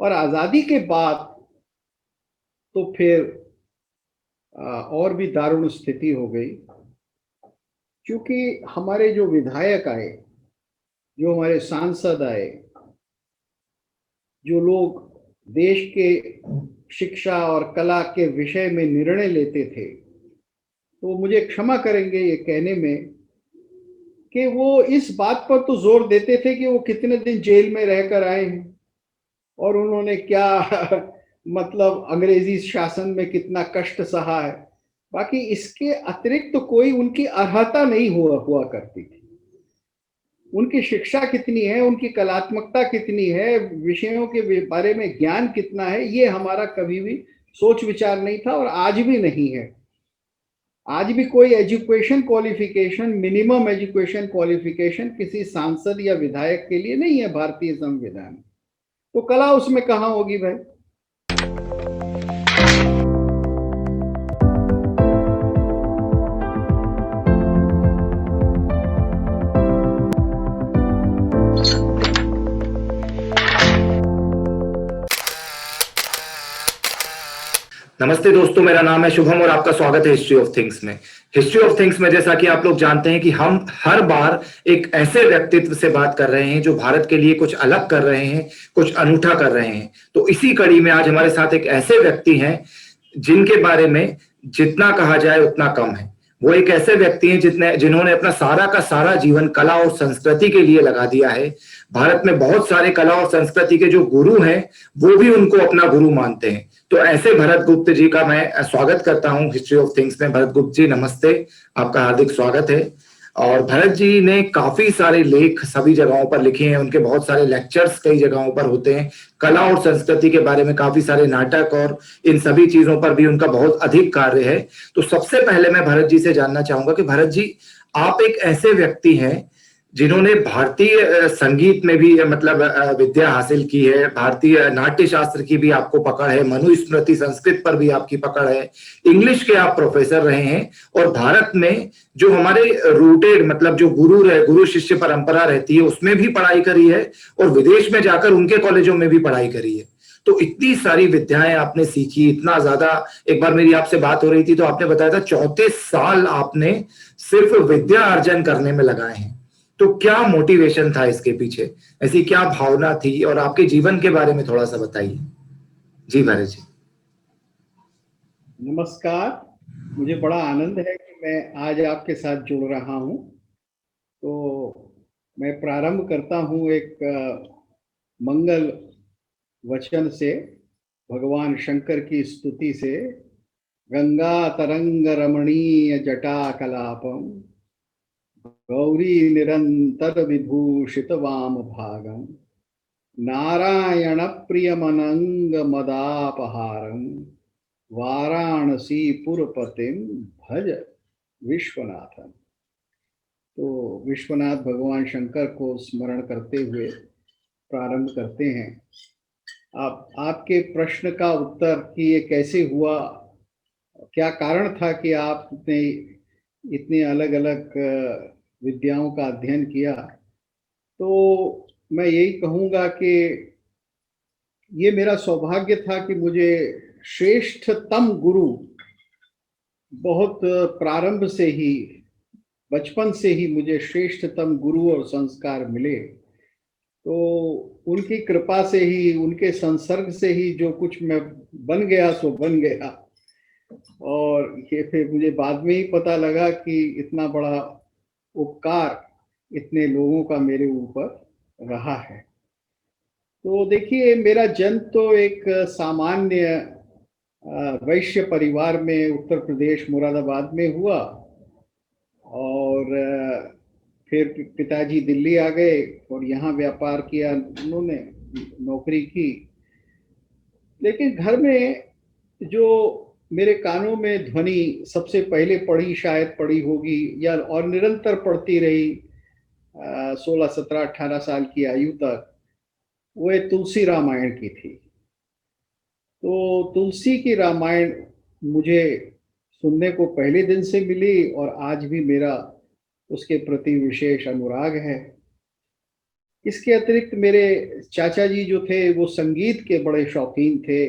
और आज़ादी के बाद तो फिर और भी दारुण स्थिति हो गई, क्योंकि हमारे जो विधायक आए, जो हमारे सांसद आए, जो लोग देश के शिक्षा और कला के विषय में निर्णय लेते थे, तो मुझे क्षमा करेंगे ये कहने में कि वो इस बात पर तो जोर देते थे कि वो कितने दिन जेल में रहकर आए हैं और उन्होंने क्या मतलब अंग्रेजी शासन में कितना कष्ट सहा है। बाकी इसके अतिरिक्त तो कोई उनकी अर्हता नहीं हुआ करती थी। उनकी शिक्षा कितनी है, उनकी कलात्मकता कितनी है, विषयों के बारे में ज्ञान कितना है, ये हमारा कभी भी सोच विचार नहीं था और आज भी नहीं है। आज भी कोई education qualification, minimum education qualification किसी सांसद या विधायक के लिए नहीं है भारतीय संविधान। तो कला उसमें कहाँ होगी भाई। नमस्ते दोस्तों, मेरा नाम है शुभम और आपका स्वागत है हिस्ट्री ऑफ थिंग्स में। हिस्ट्री ऑफ थिंग्स में जैसा कि आप लोग जानते हैं कि हम हर बार एक ऐसे व्यक्तित्व से बात कर रहे हैं जो भारत के लिए कुछ अलग कर रहे हैं, कुछ अनूठा कर रहे हैं। तो इसी कड़ी में आज हमारे साथ एक ऐसे व्यक्ति हैं जिनके बारे में जितना कहा जाए उतना कम है। वो एक ऐसे व्यक्ति हैं जिन्होंने अपना सारा का सारा जीवन कला और संस्कृति के लिए लगा दिया है। भारत में बहुत सारे कला और संस्कृति के जो गुरु हैं वो भी उनको अपना गुरु मानते हैं। तो ऐसे भरत गुप्त जी का मैं स्वागत करता हूं हिस्ट्री ऑफ थिंग्स में। भरत गुप्त जी नमस्ते, आपका हार्दिक स्वागत है। और भरत जी ने काफी सारे लेख सभी जगहों पर लिखे हैं, उनके बहुत सारे लेक्चर्स कई जगहों पर होते हैं। कला और संस्कृति के बारे में काफी सारे नाटक और इन सभी चीजों पर भी उनका बहुत अधिक कार्य है। तो सबसे पहले मैं भरत जी से जानना चाहूंगा कि भरत जी, आप एक ऐसे व्यक्ति हैं जिन्होंने भारतीय संगीत में भी मतलब विद्या हासिल की है, भारतीय नाट्य शास्त्र की भी आपको पकड़ है, मनुस्मृति संस्कृत पर भी आपकी पकड़ है, इंग्लिश के आप प्रोफेसर रहे हैं और भारत में जो हमारे रूटेड मतलब जो गुरु शिष्य परंपरा रहती है उसमें भी पढ़ाई करी है और विदेश में जाकर उनके कॉलेजों में भी पढ़ाई करी है। तो इतनी सारी विद्याएं आपने सीखी, इतना ज्यादा। एक बार मेरी आपसे बात हो रही थी तो आपने बताया था 34 साल आपने सिर्फ विद्या अर्जन करने में लगाए हैं। तो क्या मोटिवेशन था इसके पीछे, ऐसी क्या भावना थी, और आपके जीवन के बारे में थोड़ा सा बताइए। जी भरत जी। नमस्कार, मुझे बड़ा आनंद है कि मैं आज आपके साथ जुड़ रहा हूँ। तो मैं प्रारंभ करता हूँ एक मंगल वचन से, भगवान शंकर की स्तुति से। गंगा तरंग रमणीय जटा कलापम गौरी निरंतर विभूषित वाम भागम नारायण प्रियमनंग मदापहारम वाराणसी पुरपतिम भज विश्वनाथन। तो विश्वनाथ भगवान शंकर को स्मरण करते हुए प्रारंभ करते हैं। आपके प्रश्न का उत्तर कि ये कैसे हुआ, क्या कारण था कि आपने इतने अलग अलग विद्याओं का अध्ययन किया, तो मैं यही कहूँगा कि ये मेरा सौभाग्य था कि मुझे श्रेष्ठतम गुरु बहुत प्रारंभ से ही, बचपन से ही मुझे श्रेष्ठतम गुरु और संस्कार मिले। तो उनकी कृपा से ही, उनके संसर्ग से ही जो कुछ मैं बन गया सो बन गया। और ये फिर मुझे बाद में ही पता लगा कि इतना बड़ा उपकार इतने लोगों का मेरे ऊपर रहा है। तो देखिए, मेरा जन्म तो एक सामान्य वैश्य परिवार में उत्तर प्रदेश मुरादाबाद में हुआ और फिर पिताजी दिल्ली आ गए और यहाँ व्यापार किया, उन्होंने नौकरी की। लेकिन घर में जो मेरे कानों में ध्वनि सबसे पहले पड़ी, शायद पड़ी होगी या और निरंतर पड़ती रही 16, 17, 18 साल की आयु तक, वो तुलसी रामायण की थी। तो तुलसी की रामायण मुझे सुनने को पहले दिन से मिली और आज भी मेरा उसके प्रति विशेष अनुराग है। इसके अतिरिक्त मेरे चाचा जी जो थे वो संगीत के बड़े शौकीन थे।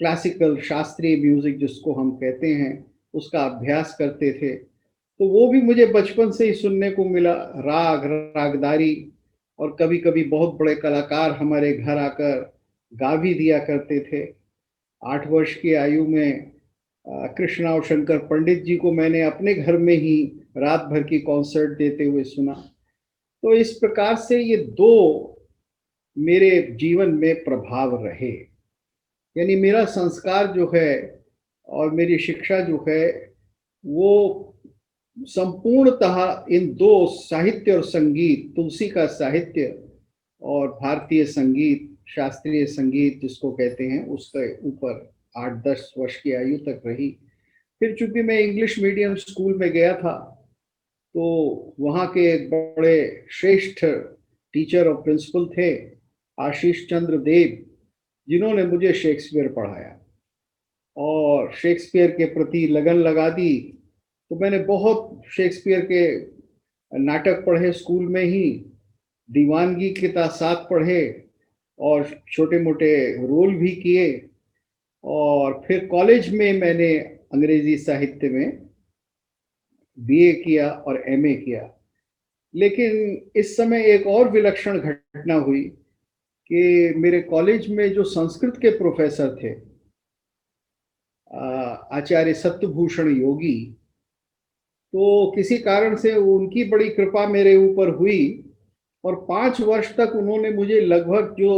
क्लासिकल शास्त्रीय म्यूजिक जिसको हम कहते हैं, उसका अभ्यास करते थे। तो वो भी मुझे बचपन से ही सुनने को मिला, राग, रागदारी। और कभी-कभी बहुत बड़े कलाकार हमारे घर आकर गा भी दिया करते थे। 8 वर्ष की आयु में कृष्णा और शंकर पंडित जी को मैंने अपने घर में ही रात भर की कॉन्सर्ट देते हुए सुना। तो इस प्रकार से ये 2 मेरे जीवन में प्रभाव रहे। यानी मेरा संस्कार जो है और मेरी शिक्षा जो है, वो संपूर्णतः इन 2 साहित्य और संगीत, तुलसी का साहित्य और भारतीय संगीत, शास्त्रीय संगीत जिसको कहते हैं, उसके ऊपर 8-10 वर्ष की आयु तक रही। फिर चूंकि मैं इंग्लिश मीडियम स्कूल में गया था, तो वहाँ के एक बड़े श्रेष्ठ टीचर और प्रिंसिपल थे, आशीष चंद्र देव, जिन्होंने मुझे शेक्सपियर पढ़ाया और शेक्सपियर के प्रति लगन लगा दी। तो मैंने बहुत शेक्सपियर के नाटक पढ़े स्कूल में ही, दीवानगी के साथ पढ़े और छोटे मोटे रोल भी किए। और फिर कॉलेज में मैंने अंग्रेजी साहित्य में बीए किया और एमए किया। लेकिन इस समय एक और विलक्षण घटना हुई कि मेरे कॉलेज में जो संस्कृत के प्रोफेसर थे, आचार्य सत्यभूषण योगी, तो किसी कारण से उनकी बड़ी कृपा मेरे ऊपर हुई और 5 वर्ष तक उन्होंने मुझे लगभग जो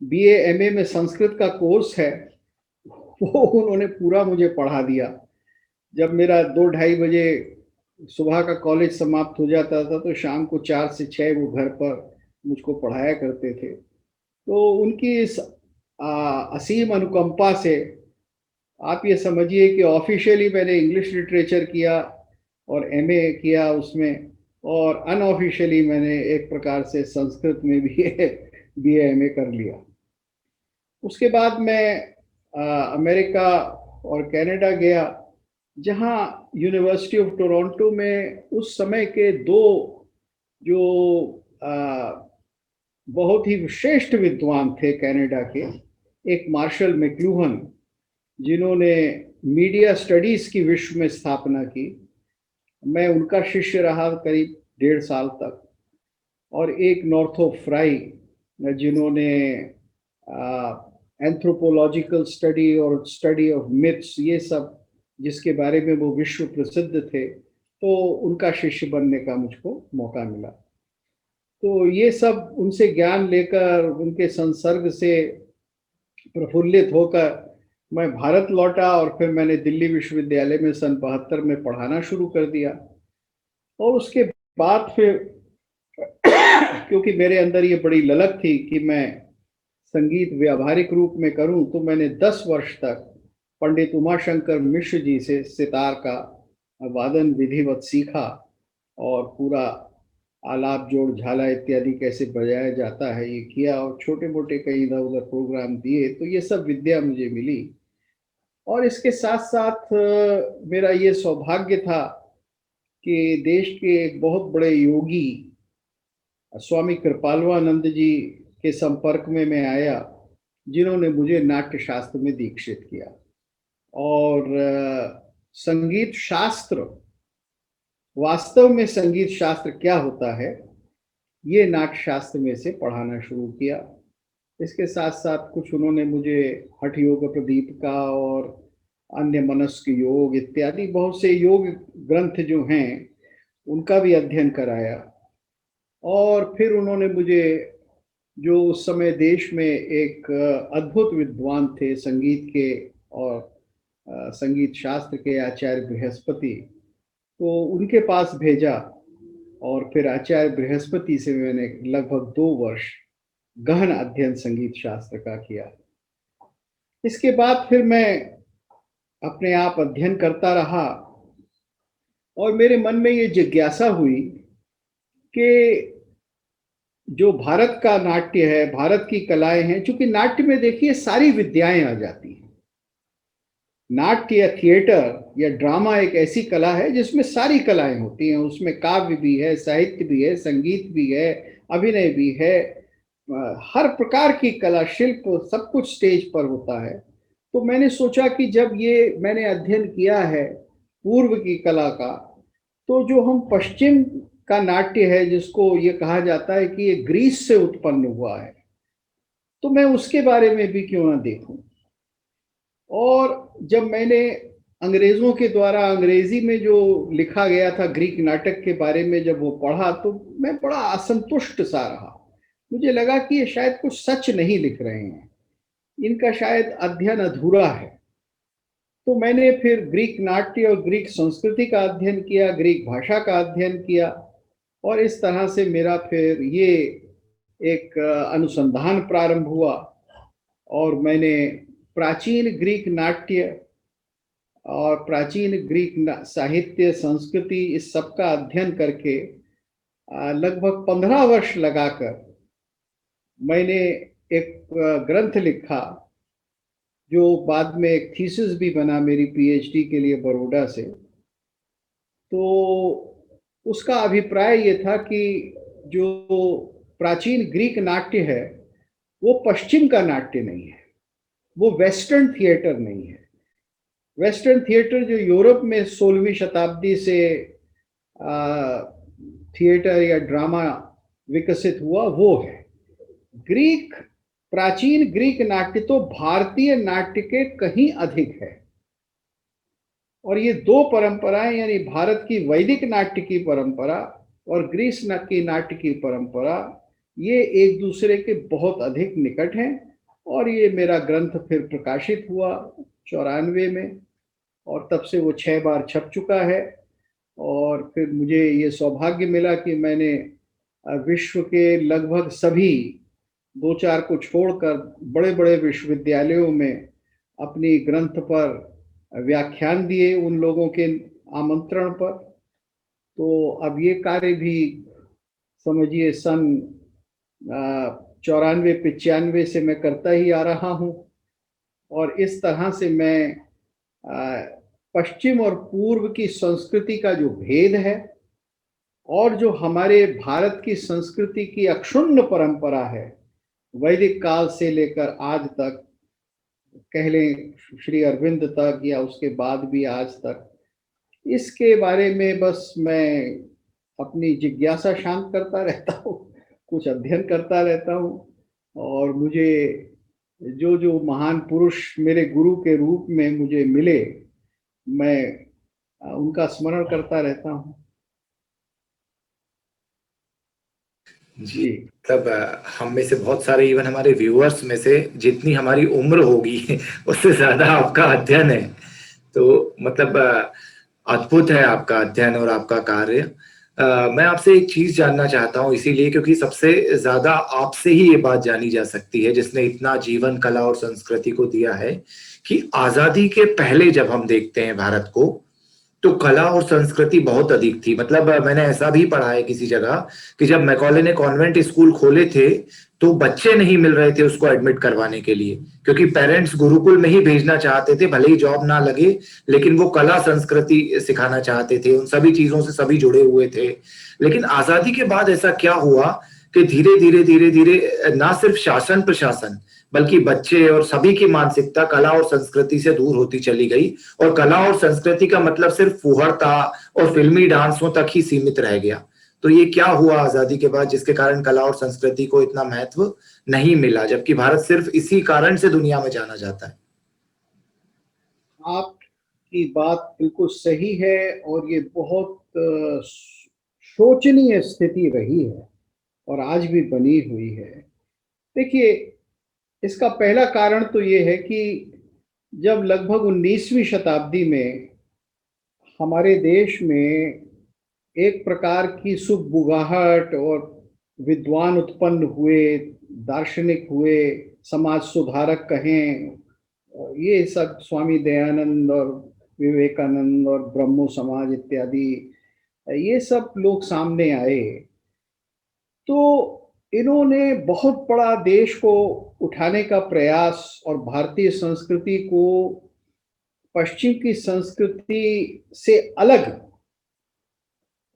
बीए एमए में संस्कृत का कोर्स है, वो उन्होंने पूरा मुझे पढ़ा दिया। जब मेरा 2-2:30 बजे सुबह का कॉलेज समाप्त हो जाता था, तो शाम को 4 से 6 वो घर पर मुझको पढ़ाया करते थे। तो उनकी इस असीम अनुकंपा से आप ये समझिए कि ऑफिशियली मैंने इंग्लिश लिटरेचर किया और एमए किया उसमें, और अनऑफिशियली मैंने एक प्रकार से संस्कृत में भी बीए एमए कर लिया। उसके बाद मैं अमेरिका और कनाडा गया, जहां यूनिवर्सिटी ऑफ टोरंटो में उस समय के 2 जो बहुत ही श्रेष्ठ विद्वान थे कनाडा के, एक मार्शल मैक्लूहन, जिन्होंने मीडिया स्टडीज की विश्व में स्थापना की। मैं उनका शिष्य रहा करीब 1.5 साल तक। और एक नॉर्थोप फ्राई, जिन्होंने एंथ्रोपोलॉजिकल स्टडी और स्टडी ऑफ मिथ्स, ये सब जिसके बारे में वो विश्व प्रसिद्ध थे, तो उनका शिष्य बनने का मुझको मौका मिला। तो ये सब उनसे ज्ञान लेकर, उनके संसर्ग से प्रफुल्लित होकर मैं भारत लौटा और फिर मैंने दिल्ली विश्वविद्यालय में सन 72 में पढ़ाना शुरू कर दिया। और उसके बाद फिर क्योंकि मेरे अंदर ये बड़ी ललक थी कि मैं संगीत व्यावहारिक रूप में करूं, तो मैंने 10 वर्ष तक पंडित उमाशंकर मिश्र जी से सितार का वादन विधिवत सीखा और पूरा आलाप, जोड़, झाला इत्यादि कैसे बजाया जाता है ये किया, और छोटे मोटे कई इधर उधर प्रोग्राम दिए। तो ये सब विद्या मुझे मिली। और इसके साथ साथ मेरा ये सौभाग्य था कि देश के एक बहुत बड़े योगी स्वामी कृपालवानंद जी के संपर्क में मैं आया, जिन्होंने मुझे नाट्य शास्त्र में दीक्षित किया। और संगीत शास्त्र, वास्तव में संगीत शास्त्र क्या होता है, ये नाट्य शास्त्र में से पढ़ाना शुरू किया। इसके साथ साथ कुछ उन्होंने मुझे हठ योग प्रदीपिका और अन्य मनस्क योग इत्यादि बहुत से योग ग्रंथ जो हैं, उनका भी अध्ययन कराया। और फिर उन्होंने मुझे, जो उस समय देश में एक अद्भुत विद्वान थे संगीत के और संगीत शास्त्र के, आचार्य बृहस्पति, तो उनके पास भेजा। और फिर आचार्य बृहस्पति से मैंने लगभग 2 वर्ष गहन अध्ययन संगीत शास्त्र का किया। इसके बाद फिर मैं अपने आप अध्ययन करता रहा और मेरे मन में ये जिज्ञासा हुई कि जो भारत का नाट्य है, भारत की कलाएं हैं, चूंकि नाट्य में देखिए सारी विद्याएं आ जाती हैं। नाट्य या थिएटर या ड्रामा एक ऐसी कला है जिसमें सारी कलाएं होती हैं। उसमें काव्य भी है, साहित्य भी है, संगीत भी है, अभिनय भी है, हर प्रकार की कला, शिल्प, सब कुछ स्टेज पर होता है। तो मैंने सोचा कि जब ये मैंने अध्ययन किया है पूर्व की कला का, तो जो हम पश्चिम का नाट्य है, जिसको ये कहा जाता है कि ये ग्रीस से उत्पन्न हुआ है, तो मैं उसके बारे में भी क्यों ना देखूं। और जब मैंने अंग्रेजों के द्वारा अंग्रेजी में जो लिखा गया था ग्रीक नाटक के बारे में जब वो पढ़ा, तो मैं बड़ा असंतुष्ट सा रहा। मुझे लगा कि ये शायद कुछ सच नहीं लिख रहे हैं, इनका शायद अध्ययन अधूरा है। तो मैंने फिर ग्रीक नाट्य और ग्रीक संस्कृति का अध्ययन किया, ग्रीक भाषा का अध्ययन किया, और इस तरह से मेरा फिर ये एक अनुसंधान प्रारंभ हुआ। और मैंने प्राचीन ग्रीक नाट्य और प्राचीन ग्रीक साहित्य, संस्कृति, इस सब का अध्ययन करके लगभग 15 वर्ष लगाकर मैंने एक ग्रंथ लिखा, जो बाद में एक थीसिस भी बना मेरी पीएचडी के लिए बड़ौदा से। तो उसका अभिप्राय ये था कि जो प्राचीन ग्रीक नाट्य है वो पश्चिम का नाट्य नहीं है, वो वेस्टर्न थिएटर नहीं है। वेस्टर्न थिएटर जो यूरोप में 16वीं शताब्दी से थिएटर या ड्रामा विकसित हुआ, वो है। ग्रीक, प्राचीन ग्रीक नाट्य तो भारतीय नाट्य के कहीं अधिक है। और ये दो परंपराएं, यानी भारत की वैदिक नाट्य की परंपरा और ग्रीस की नाट्य की परंपरा, ये एक दूसरे के बहुत अधिक निकट हैं। और ये मेरा ग्रंथ फिर प्रकाशित हुआ 94 में, और तब से वो 6 बार छप चुका है। और फिर मुझे ये सौभाग्य मिला कि मैंने विश्व के लगभग सभी, 2-4 को छोड़कर, बड़े बड़े विश्वविद्यालयों में अपनी ग्रंथ पर व्याख्यान दिए, उन लोगों के आमंत्रण पर। तो अब ये कार्य भी समझिए सन 94-95 से मैं करता ही आ रहा हूँ। और इस तरह से मैं पश्चिम और पूर्व की संस्कृति का जो भेद है, और जो हमारे भारत की संस्कृति की अक्षुण्ण परंपरा है, वैदिक काल से लेकर आज तक, कह लें श्री अरविंद तक या उसके बाद भी आज तक, इसके बारे में बस मैं अपनी जिज्ञासा शांत करता रहता हूँ, कुछ अध्ययन करता रहता हूँ। और मुझे जो जो महान पुरुष मेरे गुरु के रूप में मुझे मिले, मैं उनका स्मरण करता रहता हूँ। जी, तब हम में से बहुत सारे, इवन हमारे व्यूअर्स में से, जितनी हमारी उम्र होगी उससे ज्यादा आपका अध्ययन है। तो मतलब अद्भुत है आपका अध्ययन और आपका कार्य। मैं आपसे एक चीज जानना चाहता हूँ, इसीलिए क्योंकि सबसे ज्यादा आपसे ही ये बात जानी जा सकती है, जिसने इतना जीवन कला और संस्कृति को दिया है, कि आजादी के पहले जब हम देखते हैं भारत को, तो कला और संस्कृति बहुत अधिक थी। मतलब मैंने ऐसा भी पढ़ा है किसी जगह कि जब मैकॉले ने कॉन्वेंट स्कूल खोले थे, तो बच्चे नहीं मिल रहे थे उसको एडमिट करवाने के लिए, क्योंकि पेरेंट्स गुरुकुल में ही भेजना चाहते थे, भले ही जॉब ना लगे, लेकिन वो कला संस्कृति सिखाना चाहते थे, उन सभी चीजों से सभी जुड़े हुए थे। लेकिन आजादी के बाद ऐसा क्या हुआ कि धीरे धीरे धीरे धीरे ना सिर्फ शासन प्रशासन, बल्कि बच्चे और सभी की मानसिकता कला और संस्कृति से दूर होती चली गई, और कला और संस्कृति का मतलब सिर्फ फुहड़ता और फिल्मी डांसों तक ही सीमित रह गया। तो ये क्या हुआ आजादी के बाद, जिसके कारण कला और संस्कृति को इतना महत्व नहीं मिला, जबकि भारत सिर्फ इसी कारण से दुनिया में जाना जाता है? आपकी बात बिल्कुल सही है, और ये बहुत शोचनीय स्थिति रही है और आज भी बनी हुई है। देखिए, इसका पहला कारण तो ये है कि जब लगभग 19वीं शताब्दी में हमारे देश में एक प्रकार की सुगबुगाहट और विद्वान उत्पन्न हुए, दार्शनिक हुए, समाज सुधारक कहें, ये सब स्वामी दयानंद और विवेकानंद और ब्रह्मो समाज इत्यादि, ये सब लोग सामने आए, तो इन्होंने बहुत बड़ा देश को उठाने का प्रयास और भारतीय संस्कृति को पश्चिम की संस्कृति से अलग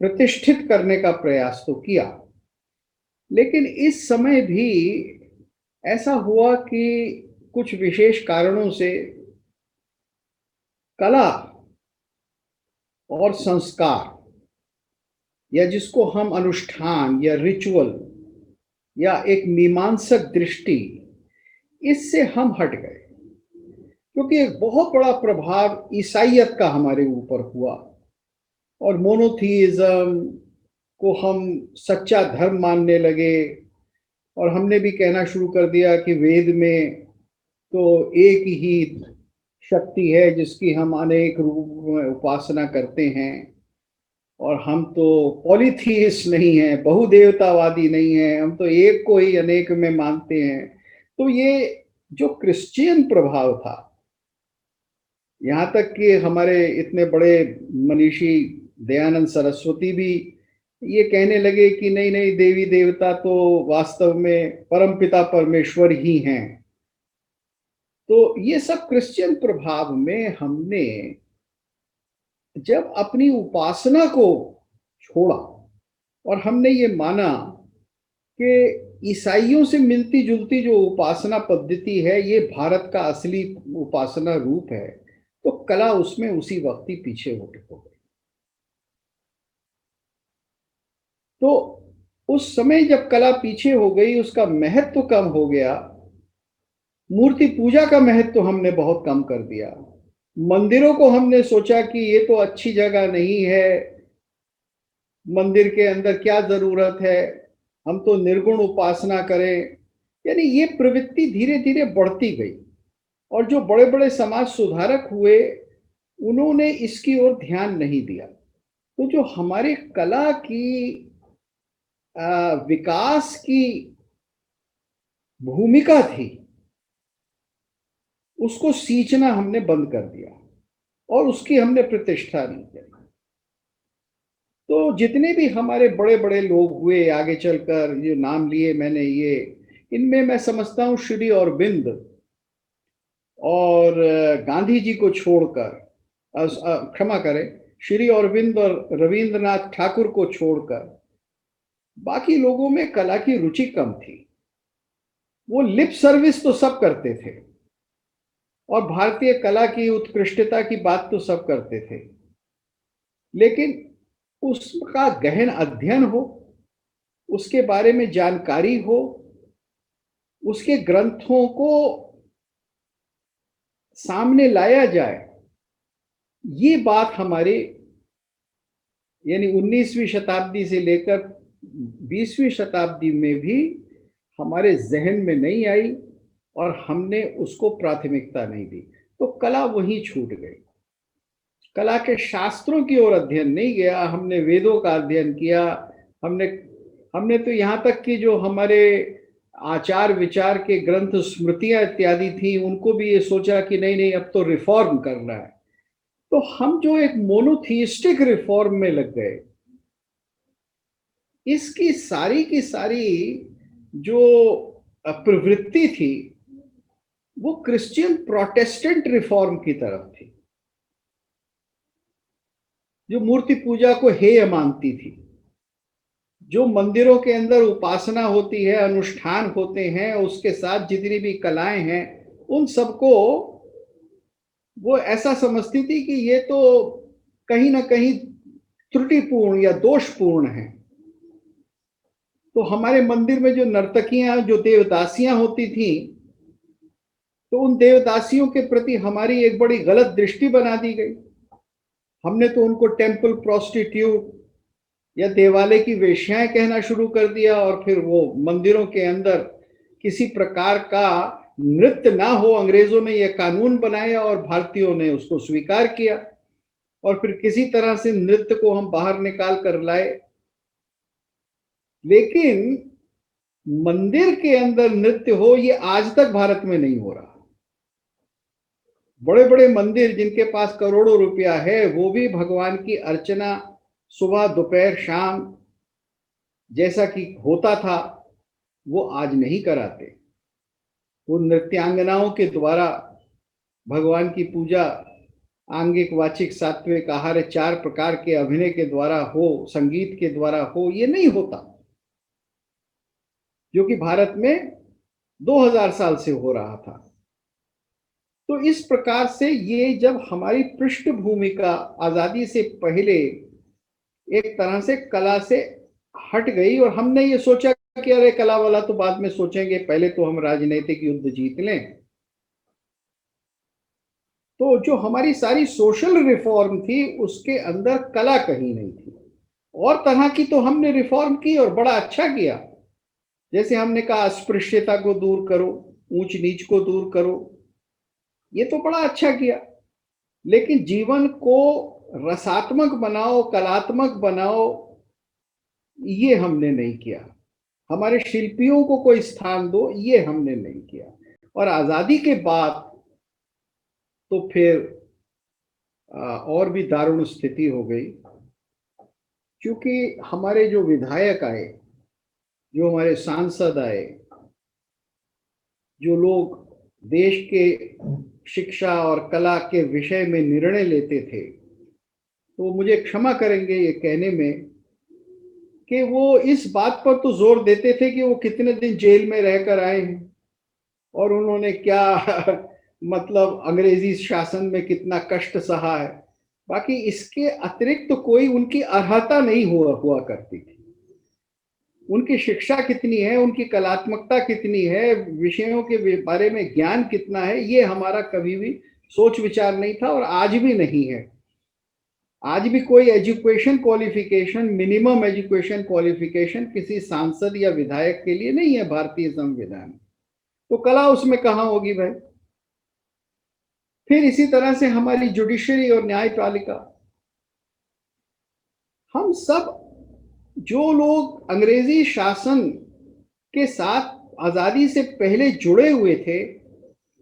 प्रतिष्ठित करने का प्रयास तो किया। लेकिन इस समय भी ऐसा हुआ कि कुछ विशेष कारणों से कला और संस्कार, या जिसको हम अनुष्ठान या रिचुअल या एक मीमांसक दृष्टि, इससे हम हट गए, क्योंकि एक बहुत बड़ा प्रभाव ईसाइयत का हमारे ऊपर हुआ और मोनोथीइज्म को हम सच्चा धर्म मानने लगे। और हमने भी कहना शुरू कर दिया कि वेद में तो एक ही शक्ति है जिसकी हम अनेक रूप में उपासना करते हैं, और हम तो पॉलीथीइस्ट नहीं हैं, बहुदेवतावादी नहीं हैं, हम तो एक को ही अनेक में मानते हैं। तो ये जो क्रिश्चियन प्रभाव था, यहाँ तक कि हमारे इतने बड़े मनीषी दयानंद सरस्वती भी ये कहने लगे कि नहीं नहीं, देवी देवता तो वास्तव में परमपिता परमेश्वर ही हैं। तो ये सब क्रिश्चियन प्रभाव में हमने जब अपनी उपासना को छोड़ा और हमने ये माना कि ईसाइयों से मिलती जुलती जो उपासना पद्धति है ये भारत का असली उपासना रूप है, तो कला उसमें उसी वक्त ही पीछे हो गई। तो उस समय जब कला पीछे हो गई, उसका महत्व कम हो गया, मूर्ति पूजा का महत्व हमने बहुत कम कर दिया। मंदिरों को हमने सोचा कि ये तो अच्छी जगह नहीं है, मंदिर के अंदर क्या जरूरत है, हम तो निर्गुण उपासना करें। यानी ये प्रवृत्ति धीरे धीरे बढ़ती गई, और जो बड़े बड़े समाज सुधारक हुए उन्होंने इसकी ओर ध्यान नहीं दिया। तो जो हमारे कला की विकास की भूमिका थी, उसको सींचना हमने बंद कर दिया और उसकी हमने प्रतिष्ठा नहीं की। तो जितने भी हमारे बड़े बड़े लोग हुए आगे चलकर, जो नाम लिए मैंने, ये इनमें मैं समझता हूँ श्री अरविंद और गांधी जी को छोड़कर, क्षमा करें, श्री अरविंद और रविंद्रनाथ ठाकुर को छोड़कर बाकी लोगों में कला की रुचि कम थी। वो लिप सर्विस तो सब करते थे और भारतीय कला की उत्कृष्टता की बात तो सब करते थे, लेकिन उसका गहन अध्ययन हो, उसके बारे में जानकारी हो, उसके ग्रंथों को सामने लाया जाए, ये बात हमारे यानी 19वीं शताब्दी से लेकर 20वीं शताब्दी में भी हमारे जहन में नहीं आई और हमने उसको प्राथमिकता नहीं दी। तो कला वहीं छूट गई। कला के शास्त्रों की ओर अध्ययन नहीं गया, हमने वेदों का अध्ययन किया। हमने हमने तो यहाँ तक कि जो हमारे आचार विचार के ग्रंथ, स्मृतियां इत्यादि थी, उनको भी ये सोचा कि नहीं नहीं, अब तो रिफॉर्म करना है। तो हम जो एक मोनोथीइस्टिक रिफॉर्म में लग गए, इसकी सारी की सारी जो प्रवृत्ति थी वो क्रिश्चियन प्रोटेस्टेंट रिफॉर्म की तरफ थी, जो मूर्ति पूजा को हेय मानती थी, जो मंदिरों के अंदर उपासना होती है, अनुष्ठान होते हैं, उसके साथ जितनी भी कलाएं हैं, उन सबको वो ऐसा समझती थी कि ये तो कहीं ना कहीं त्रुटिपूर्ण या दोषपूर्ण है। तो हमारे मंदिर में जो नर्तकियां, जो देवदासियां होती थी, तो उन देवदासियों के प्रति हमारी एक बड़ी गलत दृष्टि बना दी गई। हमने तो उनको टेम्पल प्रोस्टिट्यूट या देवालय की वेश्याएं कहना शुरू कर दिया, और फिर वो मंदिरों के अंदर किसी प्रकार का नृत्य ना हो, अंग्रेजों ने यह कानून बनाया और भारतीयों ने उसको स्वीकार किया, और फिर किसी तरह से नृत्य को हम बाहर निकाल कर लाए। लेकिन मंदिर के अंदर नृत्य हो, ये आज तक भारत में नहीं हो रहा। बड़े बड़े मंदिर जिनके पास करोड़ों रुपया है, वो भी भगवान की अर्चना सुबह दोपहर शाम जैसा कि होता था वो आज नहीं कराते। वो नृत्यांगनाओं के द्वारा भगवान की पूजा आंगिक वाचिक सात्विक आहार 4 प्रकार के अभिनय के द्वारा हो, संगीत के द्वारा हो, ये नहीं होता। जो कि भारत में 2000 साल से हो रहा था। तो इस प्रकार से ये जब हमारी पृष्ठभूमि का आजादी से पहले एक तरह से कला से हट गई, और हमने ये सोचा कि अरे कला वाला तो बाद में सोचेंगे, पहले तो हम राजनीतिक युद्ध जीत लें। तो जो हमारी सारी सोशल रिफॉर्म थी उसके अंदर कला कहीं नहीं थी। और तरह की तो हमने रिफॉर्म की और बड़ा अच्छा किया। जैसे हमने कहा अस्पृश्यता को दूर करो, ऊंच नीच को दूर करो, ये तो बड़ा अच्छा किया। लेकिन जीवन को रसात्मक बनाओ, कलात्मक बनाओ, ये हमने नहीं किया। हमारे शिल्पियों को कोई स्थान दो, ये हमने नहीं किया। और आजादी के बाद तो फिर और भी दारुण स्थिति हो गई, क्योंकि हमारे जो विधायक आए, जो हमारे सांसद आए, जो लोग देश के शिक्षा और कला के विषय में निर्णय लेते थे, तो मुझे क्षमा करेंगे ये कहने में कि वो इस बात पर तो जोर देते थे कि वो कितने दिन जेल में रहकर आए हैं और उन्होंने क्या मतलब अंग्रेजी शासन में कितना कष्ट सहा है। बाकी इसके अतिरिक्त तो कोई उनकी अर्हता नहीं हुआ करती थी। उनकी शिक्षा कितनी है, उनकी कलात्मकता कितनी है, विषयों के बारे में ज्ञान कितना है, ये हमारा कभी भी सोच विचार नहीं था और आज भी नहीं है। आज भी कोई education qualification, minimum education qualification किसी सांसद या विधायक के लिए नहीं है भारतीय संविधान। तो कला उसमें कहाँ होगी भाई। फिर इसी तरह से हमारी जुडिशरी और न्यायपालिका, हम सब जो लोग अंग्रेजी शासन के साथ आजादी से पहले जुड़े हुए थे,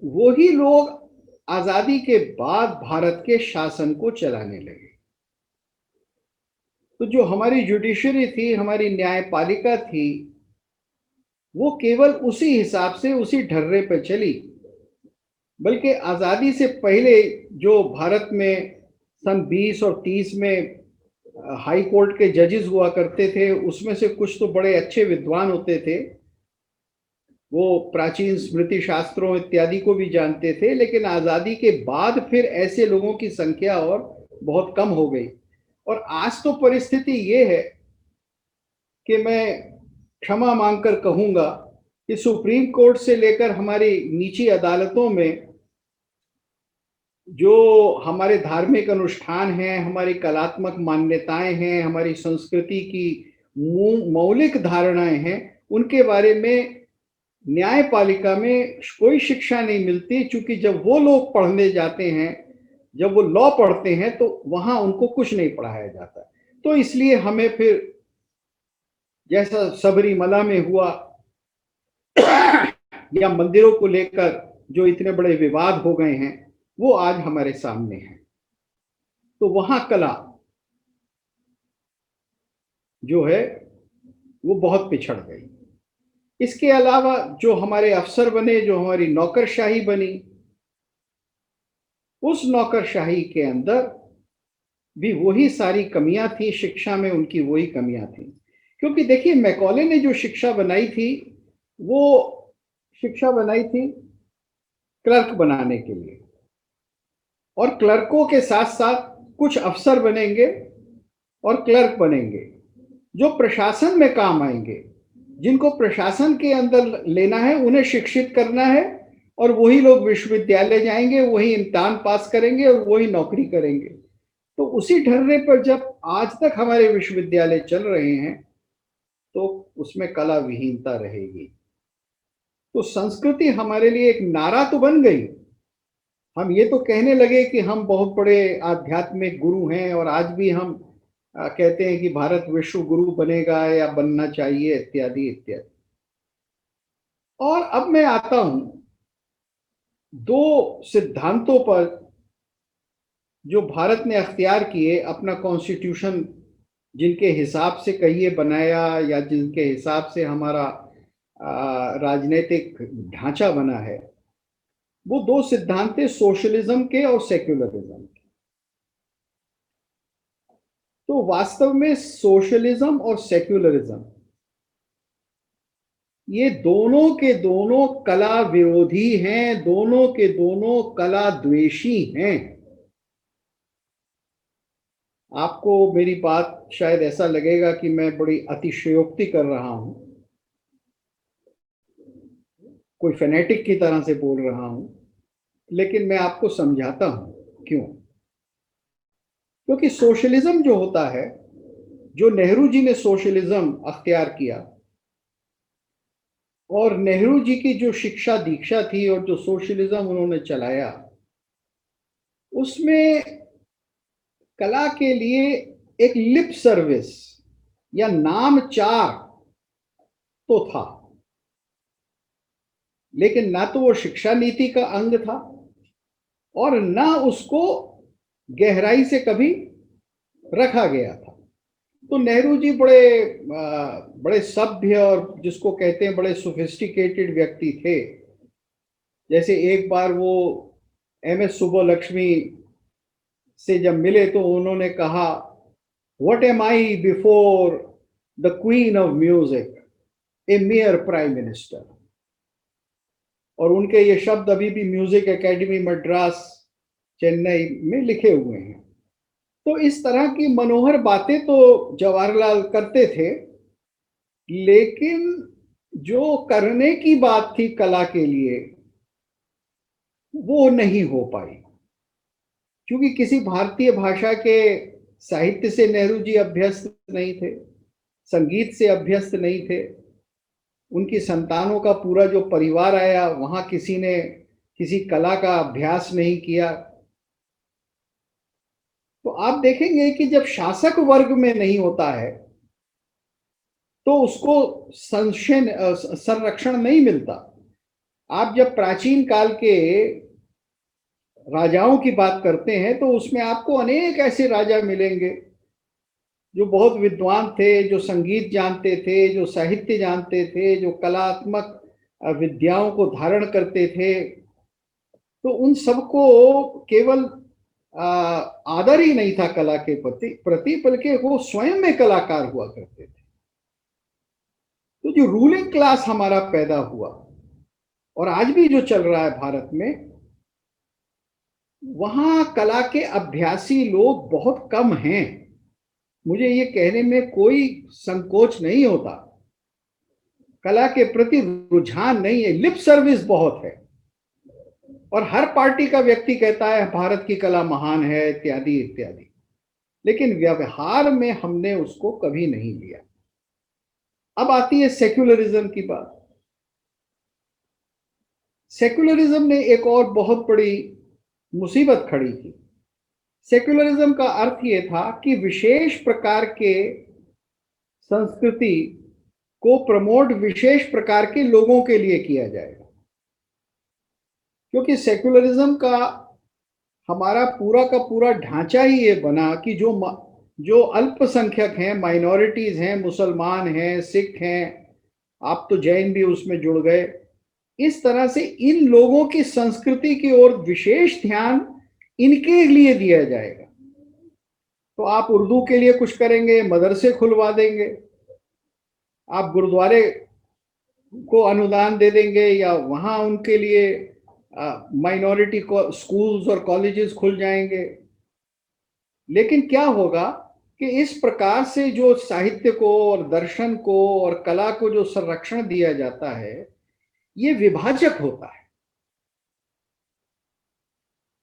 वही लोग आजादी के बाद भारत के शासन को चलाने लगे। तो जो हमारी जुडिशरी थी, हमारी न्यायपालिका थी, वो केवल उसी हिसाब से उसी ढर्रे पर चली। बल्कि आजादी से पहले जो भारत में सन 20 और 30 में हाई कोर्ट के जजेस हुआ करते थे, उसमें से कुछ तो बड़े अच्छे विद्वान होते थे, वो प्राचीन स्मृति शास्त्रों इत्यादि को भी जानते थे। लेकिन आजादी के बाद फिर ऐसे लोगों की संख्या और बहुत कम हो गई। और आज तो परिस्थिति ये है कि मैं क्षमा मांगकर कहूंगा कि सुप्रीम कोर्ट से लेकर हमारी निचली अदालतों में जो हमारे धार्मिक अनुष्ठान हैं, हमारी कलात्मक मान्यताएं हैं, हमारी संस्कृति की मौलिक धारणाएं हैं, उनके बारे में न्यायपालिका में कोई शिक्षा नहीं मिलती। क्योंकि जब वो लोग पढ़ने जाते हैं, जब वो लॉ पढ़ते हैं, तो वहां उनको कुछ नहीं पढ़ाया जाता। तो इसलिए हमें फिर जैसा सबरीमला में हुआ या मंदिरों को लेकर जो इतने बड़े विवाद हो गए हैं, वो आज हमारे सामने है। तो वहां कला जो है वो बहुत पिछड़ गई। इसके अलावा जो हमारे अफसर बने, जो हमारी नौकरशाही बनी, उस नौकरशाही के अंदर भी वही सारी कमियां थी। शिक्षा में उनकी वही कमियां थी। क्योंकि देखिए, मैकॉले ने जो शिक्षा बनाई थी, वो शिक्षा बनाई थी क्लर्क बनाने के लिए। और क्लर्कों के साथ साथ कुछ अफसर बनेंगे और क्लर्क बनेंगे जो प्रशासन में काम आएंगे, जिनको प्रशासन के अंदर लेना है, उन्हें शिक्षित करना है, और वही लोग विश्वविद्यालय जाएंगे, वही इम्तिहान पास करेंगे और वही नौकरी करेंगे। तो उसी ढर्रे पर जब आज तक हमारे विश्वविद्यालय चल रहे हैं, तो उसमें कला विहीनता रहेगी। तो संस्कृति हमारे लिए एक नारा तो बन गई। हम ये तो कहने लगे कि हम बहुत बड़े आध्यात्मिक गुरु हैं, और आज भी हम कहते हैं कि भारत विश्व गुरु बनेगा या बनना चाहिए, इत्यादि इत्यादि। और अब मैं आता हूं दो सिद्धांतों पर जो भारत ने अख्तियार किए, अपना कॉन्स्टिट्यूशन जिनके हिसाब से कहिए बनाया, या जिनके हिसाब से हमारा राजनीतिक ढांचा बना है। वो दो सिद्धांत थे, सोशलिज्म के और सेक्युलरिज्म के। तो वास्तव में सोशलिज्म और सेक्युलरिज्म ये दोनों के दोनों कला विरोधी हैं, दोनों के दोनों कला द्वेषी हैं। आपको मेरी बात शायद ऐसा लगेगा कि मैं बड़ी अतिशयोक्ति कर रहा हूं, कोई फेनेटिक की तरह से बोल रहा हूं, लेकिन मैं आपको समझाता हूं क्यों। क्योंकि सोशलिज्म जो होता है, जो नेहरू जी ने सोशलिज्म अख्तियार किया, और नेहरू जी की जो शिक्षा दीक्षा थी और जो सोशलिज्म उन्होंने चलाया, उसमें कला के लिए एक लिप सर्विस या नामचार तो था, लेकिन ना तो वो शिक्षा नीति का अंग था और ना उसको गहराई से कभी रखा गया था। तो नेहरू जी बड़े सभ्य और जिसको कहते हैं बड़े सोफिस्टिकेटेड व्यक्ति थे। जैसे एक बार वो एम.एस. सुब्बलक्ष्मी से जब मिले तो उन्होंने कहा, what am I before the queen of music, A mayor prime minister. और उनके ये शब्द अभी भी म्यूजिक एकेडमी मद्रास चेन्नई में लिखे हुए हैं। तो इस तरह की मनोहर बातें तो जवाहरलाल करते थे, लेकिन जो करने की बात थी कला के लिए, वो नहीं हो पाई। क्योंकि किसी भारतीय भाषा के साहित्य से नेहरू जी अभ्यस्त नहीं थे, संगीत से अभ्यस्त नहीं थे। उनकी संतानों का पूरा जो परिवार आया, वहां किसी ने किसी कला का अभ्यास नहीं किया। तो आप देखेंगे कि जब शासक वर्ग में नहीं होता है तो उसको संरक्षण नहीं मिलता। आप जब प्राचीन काल के राजाओं की बात करते हैं तो उसमें आपको अनेक ऐसे राजा मिलेंगे जो बहुत विद्वान थे, जो संगीत जानते थे, जो साहित्य जानते थे, जो कलात्मक विद्याओं को धारण करते थे। तो उन सबको केवल आदर ही नहीं था कला के प्रति, बल्कि वो स्वयं में कलाकार हुआ करते थे। तो जो रूलिंग क्लास हमारा पैदा हुआ और आज भी जो चल रहा है भारत में, वहां कला के अभ्यासी लोग बहुत कम हैं। मुझे ये कहने में कोई संकोच नहीं होता। कला के प्रति रुझान नहीं है, लिप सर्विस बहुत है। और हर पार्टी का व्यक्ति कहता है भारत की कला महान है, इत्यादि इत्यादि, लेकिन व्यवहार में हमने उसको कभी नहीं लिया। अब आती है सेक्युलरिज्म की बात। सेक्युलरिज्म ने एक और बहुत बड़ी मुसीबत खड़ी की। सेक्युलरिज्म का अर्थ ये था कि विशेष प्रकार के संस्कृति को प्रमोट विशेष प्रकार के लोगों के लिए किया जाएगा। क्योंकि सेक्युलरिज्म का हमारा पूरा का पूरा ढांचा ही ये बना कि जो अल्पसंख्यक हैं, माइनॉरिटीज हैं, मुसलमान हैं, सिख हैं, आप तो जैन भी उसमें जुड़ गए, इस तरह से इन लोगों की संस्कृति की ओर विशेष ध्यान इनके लिए दिया जाएगा। तो आप उर्दू के लिए कुछ करेंगे, मदरसे खुलवा देंगे, आप गुरुद्वारे को अनुदान दे देंगे, या वहां उनके लिए माइनॉरिटी को स्कूल्स और कॉलेजेस खुल जाएंगे। लेकिन क्या होगा कि इस प्रकार से जो साहित्य को और दर्शन को और कला को जो संरक्षण दिया जाता है, ये विभाजक होता है।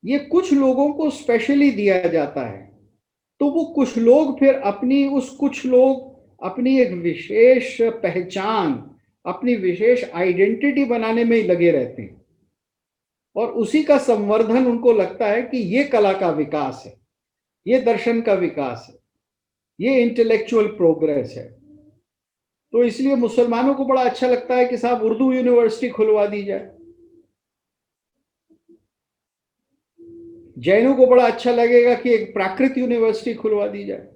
ये कुछ लोगों को स्पेशली दिया जाता है, तो वो कुछ लोग फिर कुछ लोग अपनी एक विशेष पहचान, अपनी विशेष आइडेंटिटी बनाने में ही लगे रहते हैं, और उसी का संवर्धन उनको लगता है कि ये कला का विकास है, ये दर्शन का विकास है, ये इंटेलेक्चुअल प्रोग्रेस है। तो इसलिए मुसलमानों को बड़ा अच्छा लगता है कि साहब उर्दू यूनिवर्सिटी खुलवा दी जाए, जैनों को बड़ा अच्छा लगेगा कि एक प्राकृत यूनिवर्सिटी खुलवा दी जाए,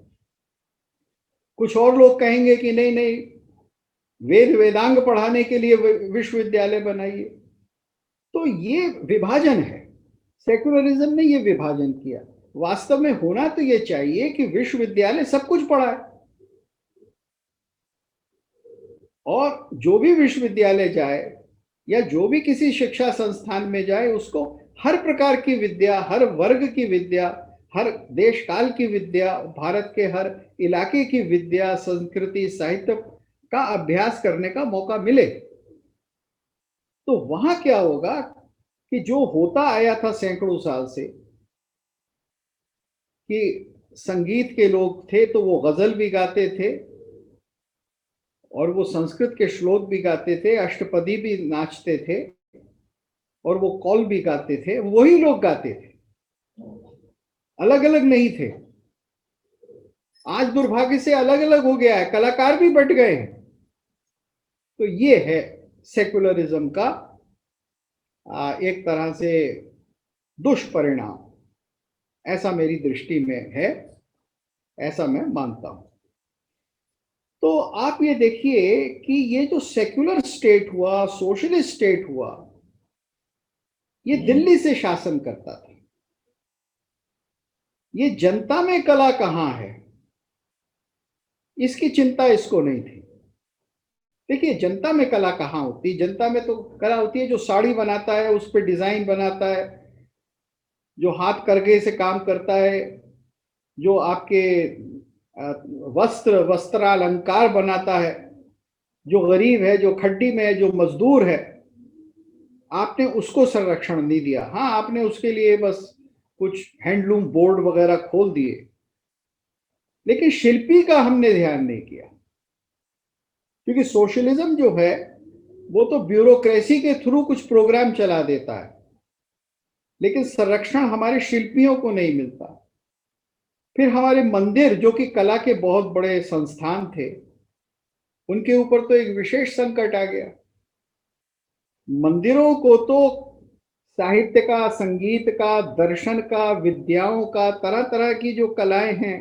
कुछ और लोग कहेंगे कि नहीं नहीं, वेद वेदांग पढ़ाने के लिए विश्वविद्यालय बनाइए। तो ये विभाजन है, सेक्युलरिज्म ने ये विभाजन किया। वास्तव में होना तो ये चाहिए कि विश्वविद्यालय सब कुछ पढ़ाए, और जो भी विश्वविद्यालय जाए या जो भी किसी शिक्षा संस्थान में जाए, उसको हर प्रकार की विद्या, हर वर्ग की विद्या, हर देश काल की विद्या, भारत के हर इलाके की विद्या, संस्कृति, साहित्य का अभ्यास करने का मौका मिले। तो वहां क्या होगा कि जो होता आया था सैकड़ों साल से, कि संगीत के लोग थे तो वो गजल भी गाते थे और वो संस्कृत के श्लोक भी गाते थे, अष्टपदी भी नाचते थे और वो कौल भी गाते थे, वही लोग गाते थे, अलग अलग नहीं थे। आज दुर्भाग्य से अलग अलग हो गया है, कलाकार भी बट गए हैं। तो ये है सेकुलरिज्म का एक तरह से दुष्परिणाम, ऐसा मेरी दृष्टि में है, ऐसा मैं मानता हूं। तो आप ये देखिए कि ये जो सेक्युलर स्टेट हुआ, सोशलिस्ट स्टेट हुआ, ये दिल्ली से शासन करता था। ये जनता में कला कहां है, इसकी चिंता इसको नहीं थी। देखिए, जनता में कला कहाँ होती है? जनता में तो कला होती है जो साड़ी बनाता है, उस पर डिजाइन बनाता है, जो हाथ करघे से काम करता है, जो आपके वस्त्रालंकार बनाता है, जो गरीब है, जो खड्डी में है, जो मजदूर है, आपने उसको संरक्षण नहीं दिया। हाँ, आपने उसके लिए बस कुछ हैंडलूम बोर्ड वगैरह खोल दिए, लेकिन शिल्पी का हमने ध्यान नहीं किया। क्योंकि सोशलिज्म जो है वो तो ब्यूरोक्रेसी के थ्रू कुछ प्रोग्राम चला देता है, लेकिन संरक्षण हमारे शिल्पियों को नहीं मिलता। फिर हमारे मंदिर, जो कि कला के बहुत बड़े संस्थान थे, उनके ऊपर तो एक विशेष संकट आ गया। मंदिरों को तो साहित्य का, संगीत का, दर्शन का, विद्याओं का, तरह तरह की जो कलाएं हैं,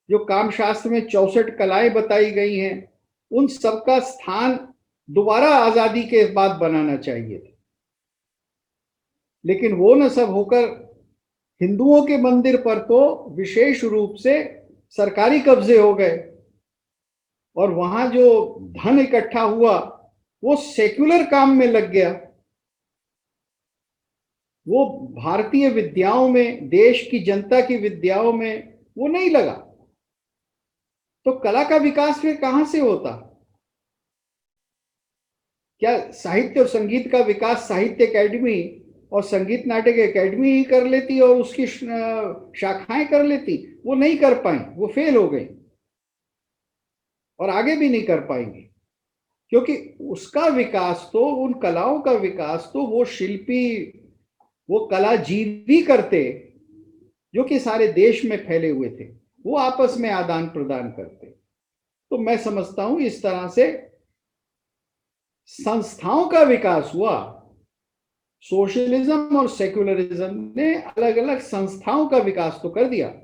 जो कामशास्त्र में 64 कलाएं बताई गई हैं, उन सबका स्थान दोबारा आजादी के बाद बनाना चाहिए था। लेकिन वो न सब होकर हिंदुओं के मंदिर पर तो विशेष रूप से सरकारी कब्जे हो गए, और वहां जो धन इकट्ठा हुआ वो सेक्युलर काम में लग गया, वो भारतीय विद्याओं में, देश की जनता की विद्याओं में वो नहीं लगा। तो कला का विकास फिर कहां से होता? क्या साहित्य और संगीत का विकास साहित्य अकेडमी और संगीत नाटक एकेडमी ही कर लेती और उसकी शाखाएं कर लेती? वो नहीं कर पाई, वो फेल हो गई और आगे भी नहीं कर पाएंगे। क्योंकि उसका विकास तो, उन कलाओं का विकास तो वो शिल्पी, वो कलाजीवी करते, जो कि सारे देश में फैले हुए थे, वो आपस में आदान प्रदान करते। तो मैं समझता हूं इस तरह से संस्थाओं का विकास हुआ। सोशलिज्म और सेक्युलरिज्म ने अलग अलग संस्थाओं का विकास तो कर दिया,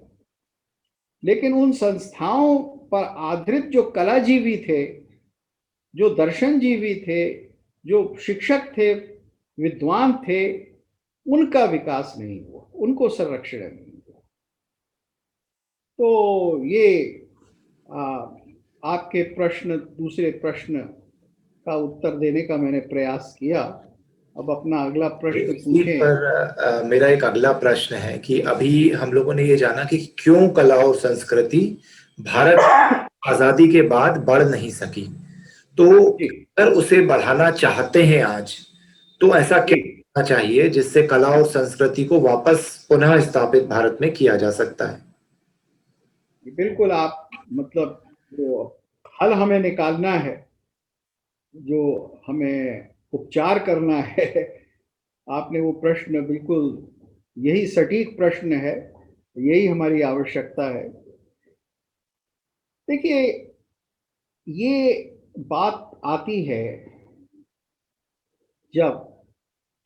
लेकिन उन संस्थाओं पर आधारित जो कलाजीवी थे, जो दर्शनजीवी थे, जो शिक्षक थे, विद्वान थे, उनका विकास नहीं हुआ, उनको संरक्षण नहीं हुआ। तो ये आपके प्रश्न, दूसरे प्रश्न का उत्तर देने का मैंने प्रयास किया। अब अपना अगला प्रश्न पूछें। पर मेरा एक अगला प्रश्न है कि अभी हम लोगों ने ये जाना कि क्यों कला और संस्कृति भारत आजादी के बाद बढ़ नहीं सकी। तो अगर उसे बढ़ाना चाहते हैं आज, तो ऐसा क्या करना चाहिए जिससे कला और संस्कृति को वापस पुनः स्थापित भारत में किया जा सकता है? बिल्कुल, आप मतलब जो हल हमें निकालना है, जो हमें उपचार करना है, आपने वो प्रश्न, बिल्कुल यही सटीक प्रश्न है, यही हमारी आवश्यकता है। देखिए, ये बात आती है जब,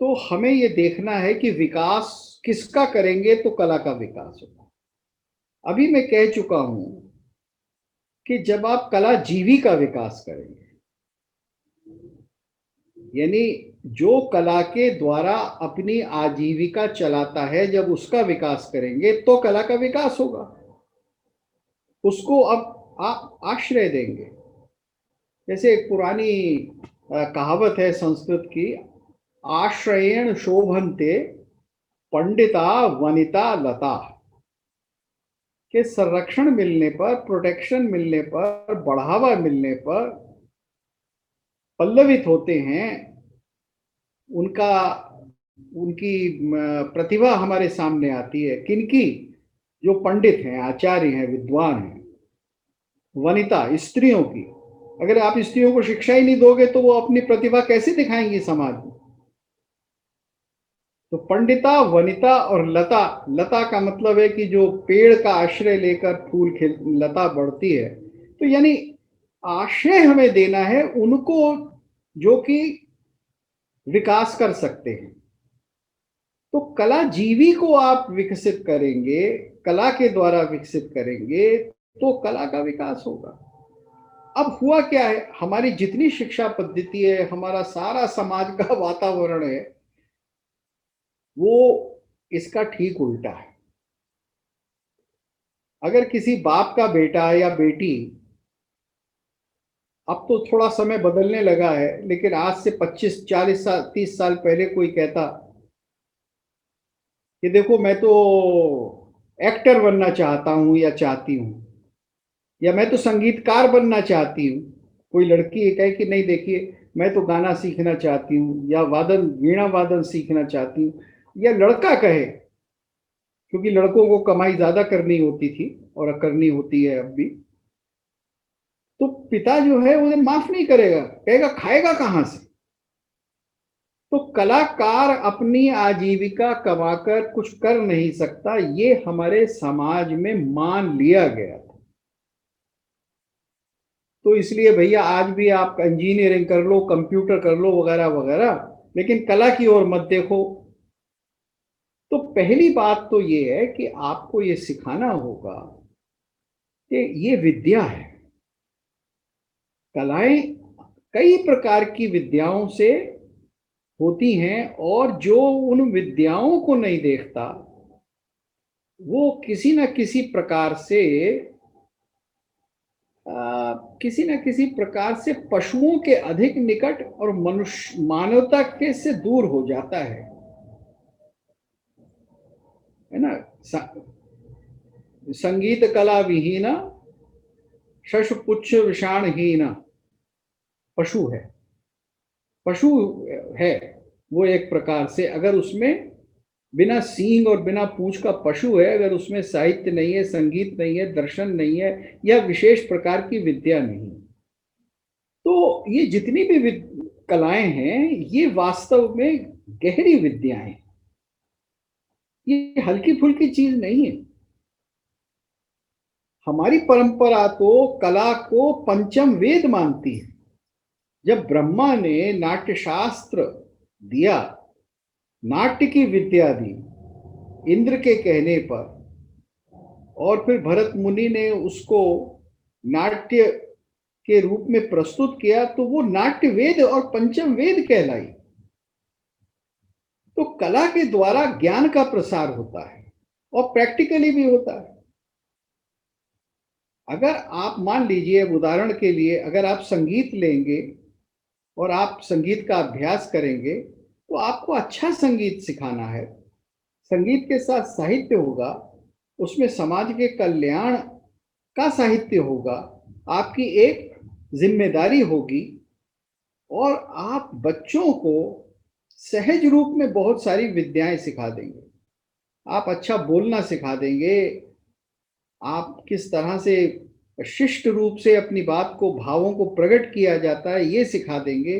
तो हमें ये देखना है कि विकास किसका करेंगे तो कला का विकास होगा। अभी मैं कह चुका हूं कि जब आप कला जीवी का विकास करेंगे, यानी जो कला के द्वारा अपनी आजीविका चलाता है, जब उसका विकास करेंगे तो कला का विकास होगा। उसको अब आप आश्रय देंगे, जैसे एक पुरानी कहावत है संस्कृत की, आश्रयेण शोभन्ते पंडिता वनिता लता, के संरक्षण मिलने पर, प्रोटेक्शन मिलने पर, बढ़ावा मिलने पर पल्लवित होते हैं, उनका उनकी प्रतिभा हमारे सामने आती है। किनकी? जो पंडित हैं, आचार्य हैं, विद्वान हैं। वनिता, स्त्रियों की। अगर आप स्त्रियों को शिक्षा ही नहीं दोगे तो वो अपनी प्रतिभा कैसे दिखाएंगी समाज में? तो पंडिता, वनिता और लता। लता का मतलब है कि जो पेड़ का आश्रय लेकर फूल खिल, लता बढ़ती है। तो यानी आश्रय हमें देना है उनको जो कि विकास कर सकते हैं। तो कला जीवी को आप विकसित करेंगे, कला के द्वारा विकसित करेंगे तो कला का विकास होगा। अब हुआ क्या है, हमारी जितनी शिक्षा पद्धति है, हमारा सारा समाज का वातावरण है, वो इसका ठीक उल्टा है। अगर किसी बाप का बेटा या बेटी, अब तो थोड़ा समय बदलने लगा है, लेकिन आज से 25 40 साल 30 साल पहले कोई कहता कि देखो मैं तो एक्टर बनना चाहता हूं या चाहती हूं, या मैं तो संगीतकार बनना चाहती हूँ। कोई लड़की ये कहे कि नहीं देखिए मैं तो गाना सीखना चाहती हूँ या वादन, वीणा वादन सीखना चाहती हूँ, या लड़का कहे, क्योंकि लड़कों को कमाई ज्यादा करनी होती थी और करनी होती है अब भी, तो पिता जो है उन्हें माफ नहीं करेगा, कहेगा खाएगा कहाँ से? तो कलाकार अपनी आजीविका कमाकर कुछ कर नहीं सकता, ये हमारे समाज में मान लिया गया। तो इसलिए भैया आज भी आप इंजीनियरिंग कर लो, कंप्यूटर कर लो, वगैरह वगैरह, लेकिन कला की ओर मत देखो। तो पहली बात तो ये है कि आपको ये सिखाना होगा कि ये विद्या है। कलाएं कई प्रकार की विद्याओं से होती हैं, और जो उन विद्याओं को नहीं देखता वो किसी न किसी प्रकार से किसी न किसी प्रकार से पशुओं के अधिक निकट और मनुष्य मानवता के से दूर हो जाता है ना। संगीत कला विहीना शशपुच्छ विषाणहीना पशु है। पशु है वो एक प्रकार से, अगर उसमें बिना सींग और बिना पूंछ का पशु है, अगर उसमें साहित्य नहीं है, संगीत नहीं है, दर्शन नहीं है, या विशेष प्रकार की विद्या नहीं, तो ये जितनी भी कलाएं हैं ये वास्तव में गहरी विद्याएं हैं, ये हल्की फुल्की चीज नहीं है। हमारी परंपरा तो कला को पंचम वेद मानती है। जब ब्रह्मा ने नाट्य शास्त्र दिया, नाट्य की विद्या दी इंद्र के कहने पर, और फिर भरत मुनि ने उसको नाट्य के रूप में प्रस्तुत किया, तो वो नाट्य वेद और पंचम वेद कहलाई। तो कला के द्वारा ज्ञान का प्रसार होता है और प्रैक्टिकली भी होता है। अगर आप मान लीजिए, उदाहरण के लिए, अगर आप संगीत लेंगे और आप संगीत का अभ्यास करेंगे, तो आपको अच्छा संगीत सिखाना है। संगीत के साथ साहित्य होगा, उसमें समाज के कल्याण का साहित्य होगा, आपकी एक जिम्मेदारी होगी, और आप बच्चों को सहज रूप में बहुत सारी विद्याएं सिखा देंगे। आप अच्छा बोलना सिखा देंगे, आप किस तरह से शिष्ट रूप से अपनी बात को, भावों को प्रकट किया जाता है, ये सिखा देंगे।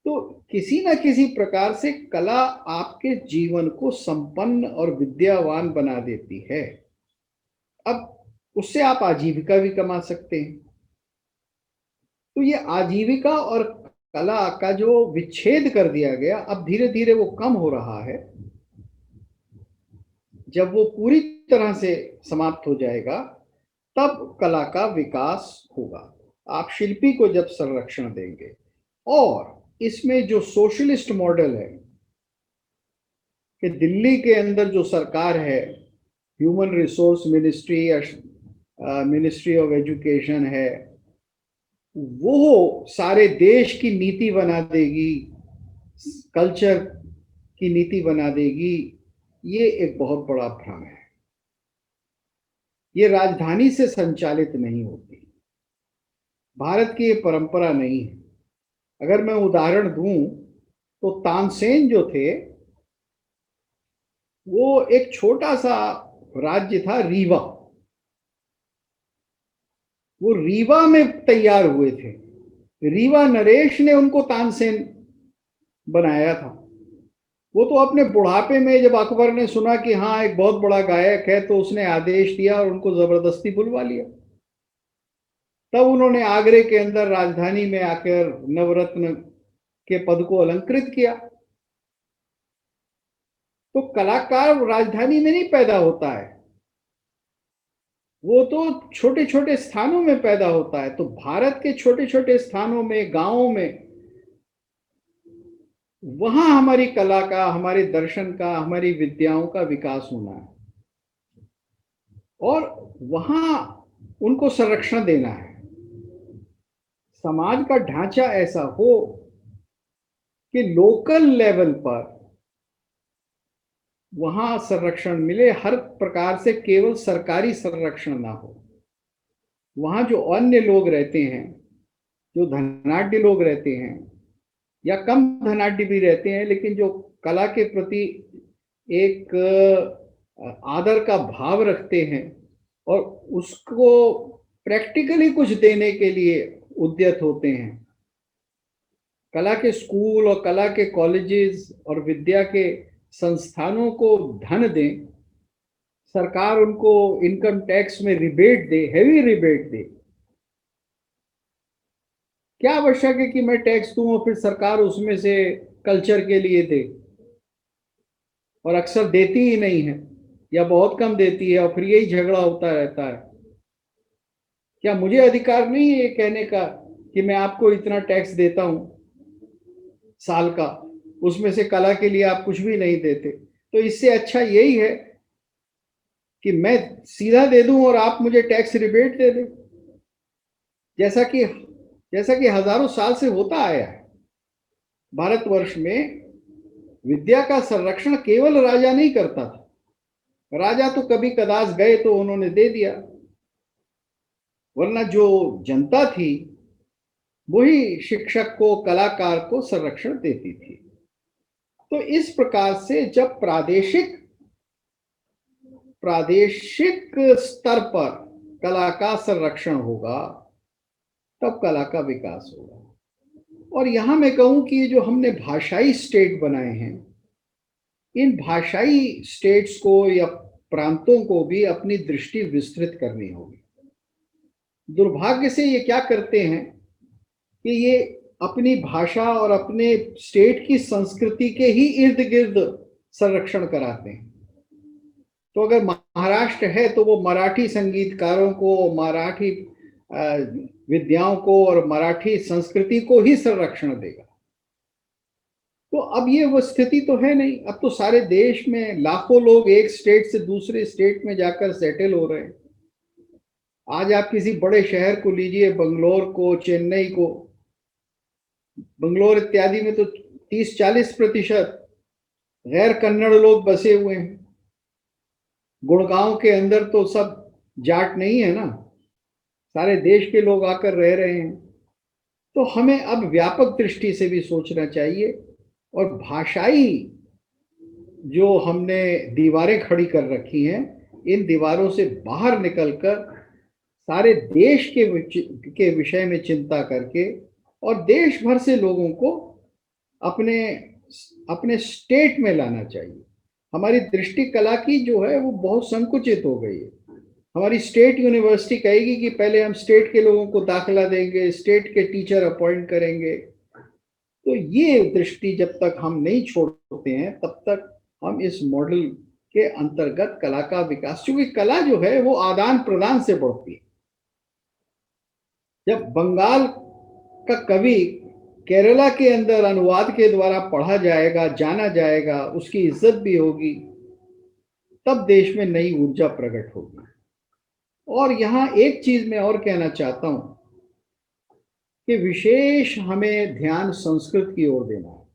तो किसी न किसी प्रकार से कला आपके जीवन को संपन्न और विद्यावान बना देती है। अब उससे आप आजीविका भी कमा सकते हैं। तो ये आजीविका और कला का जो विच्छेद कर दिया गया, अब धीरे धीरे वो कम हो रहा है। जब वो पूरी तरह से समाप्त हो जाएगा तब कला का विकास होगा। आप शिल्पी को जब संरक्षण देंगे, और इसमें जो सोशलिस्ट मॉडल है कि दिल्ली के अंदर जो सरकार है, ह्यूमन रिसोर्स मिनिस्ट्री या मिनिस्ट्री ऑफ एजुकेशन है, वो सारे देश की नीति बना देगी, कल्चर की नीति बना देगी, ये एक बहुत बड़ा भ्रम है। ये राजधानी से संचालित नहीं होती, भारत की ये परंपरा नहीं है। अगर मैं उदाहरण दूं तो तानसेन जो थे वो एक छोटा सा राज्य था रीवा, वो रीवा में तैयार हुए थे। रीवा नरेश ने उनको तानसेन बनाया था। वो तो अपने बुढ़ापे में जब अकबर ने सुना कि हाँ एक बहुत बड़ा गायक है तो उसने आदेश दिया और उनको जबरदस्ती बुलवा लिया। तब उन्होंने आगरे के अंदर राजधानी में आकर नवरत्न के पद को अलंकृत किया। तो कलाकार राजधानी में नहीं पैदा होता है, वो तो छोटे छोटे स्थानों में पैदा होता है। तो भारत के छोटे छोटे स्थानों में, गांवों में, वहां हमारी कला का, हमारे दर्शन का, हमारी विद्याओं का विकास होना है और वहां उनको संरक्षण देना है। समाज का ढांचा ऐसा हो कि लोकल लेवल पर वहां संरक्षण मिले, हर प्रकार से केवल सरकारी संरक्षण ना हो। वहां जो अन्य लोग रहते हैं, जो धनाढ्य लोग रहते हैं या कम धनाढ्य भी रहते हैं, लेकिन जो कला के प्रति एक आदर का भाव रखते हैं और उसको प्रैक्टिकली कुछ देने के लिए उद्यत होते हैं, कला के स्कूल और कला के कॉलेजेस और विद्या के संस्थानों को धन दें, सरकार उनको इनकम टैक्स में रिबेट दे, हेवी रिबेट दे। क्या आवश्यक है कि मैं टैक्स दूं और फिर सरकार उसमें से कल्चर के लिए दे, और अक्सर देती ही नहीं है या बहुत कम देती है और फिर यही झगड़ा होता रहता है। क्या मुझे अधिकार नहीं है ये कहने का कि मैं आपको इतना टैक्स देता हूं साल का, उसमें से कला के लिए आप कुछ भी नहीं देते? तो इससे अच्छा यही है कि मैं सीधा दे दूं और आप मुझे टैक्स रिबेट दे दें, जैसा कि हजारों साल से होता आया है। भारतवर्ष में विद्या का संरक्षण केवल राजा नहीं करता था, राजा तो कभी कदाच गए तो उन्होंने दे दिया, वरना जो जनता थी वही शिक्षक को, कलाकार को संरक्षण देती थी। तो इस प्रकार से जब प्रादेशिक स्तर पर कला का संरक्षण होगा तब कला का विकास होगा। और यहां मैं कहूं कि ये जो हमने भाषाई स्टेट बनाए हैं, इन भाषाई स्टेट्स को या प्रांतों को भी अपनी दृष्टि विस्तृत करनी होगी। दुर्भाग्य से ये क्या करते हैं कि ये अपनी भाषा और अपने स्टेट की संस्कृति के ही इर्द गिर्द संरक्षण कराते हैं। तो अगर महाराष्ट्र है तो वो मराठी संगीतकारों को, मराठी विद्याओं को और मराठी संस्कृति को ही संरक्षण देगा। तो अब ये वो स्थिति तो है नहीं। अब तो सारे देश में लाखों लोग एक स्टेट से दूसरे स्टेट में जाकर सेटल हो रहे हैं। आज आप किसी बड़े शहर को लीजिए, बंगलोर को, चेन्नई को, बंगलोर इत्यादि में तो 30-40% गैर कन्नड़ लोग बसे हुए हैं। गुड़गांव के अंदर तो सब जाट नहीं है ना, सारे देश के लोग आकर रह रहे हैं। तो हमें अब व्यापक दृष्टि से भी सोचना चाहिए और भाषाई जो हमने दीवारें खड़ी कर रखी हैं, इन दीवारों से बाहर निकलकर सारे देश के विषय में चिंता करके और देश भर से लोगों को अपने अपने स्टेट में लाना चाहिए। हमारी दृष्टि कला की जो है वो बहुत संकुचित हो गई है। हमारी स्टेट यूनिवर्सिटी कहेगी कि पहले हम स्टेट के लोगों को दाखिला देंगे, स्टेट के टीचर अपॉइंट करेंगे। तो ये दृष्टि जब तक हम नहीं छोड़ते हैं तब तक हम इस मॉडल के अंतर्गत कला का विकास, क्योंकि कला जो है वो आदान प्रदान से बढ़ती है। जब बंगाल का कवि केरला के अंदर अनुवाद के द्वारा पढ़ा जाएगा, जाना जाएगा, उसकी इज्जत भी होगी, तब देश में नई ऊर्जा प्रकट होगी। और यहां एक चीज मैं और कहना चाहता हूं कि विशेष हमें ध्यान संस्कृत की ओर देना है,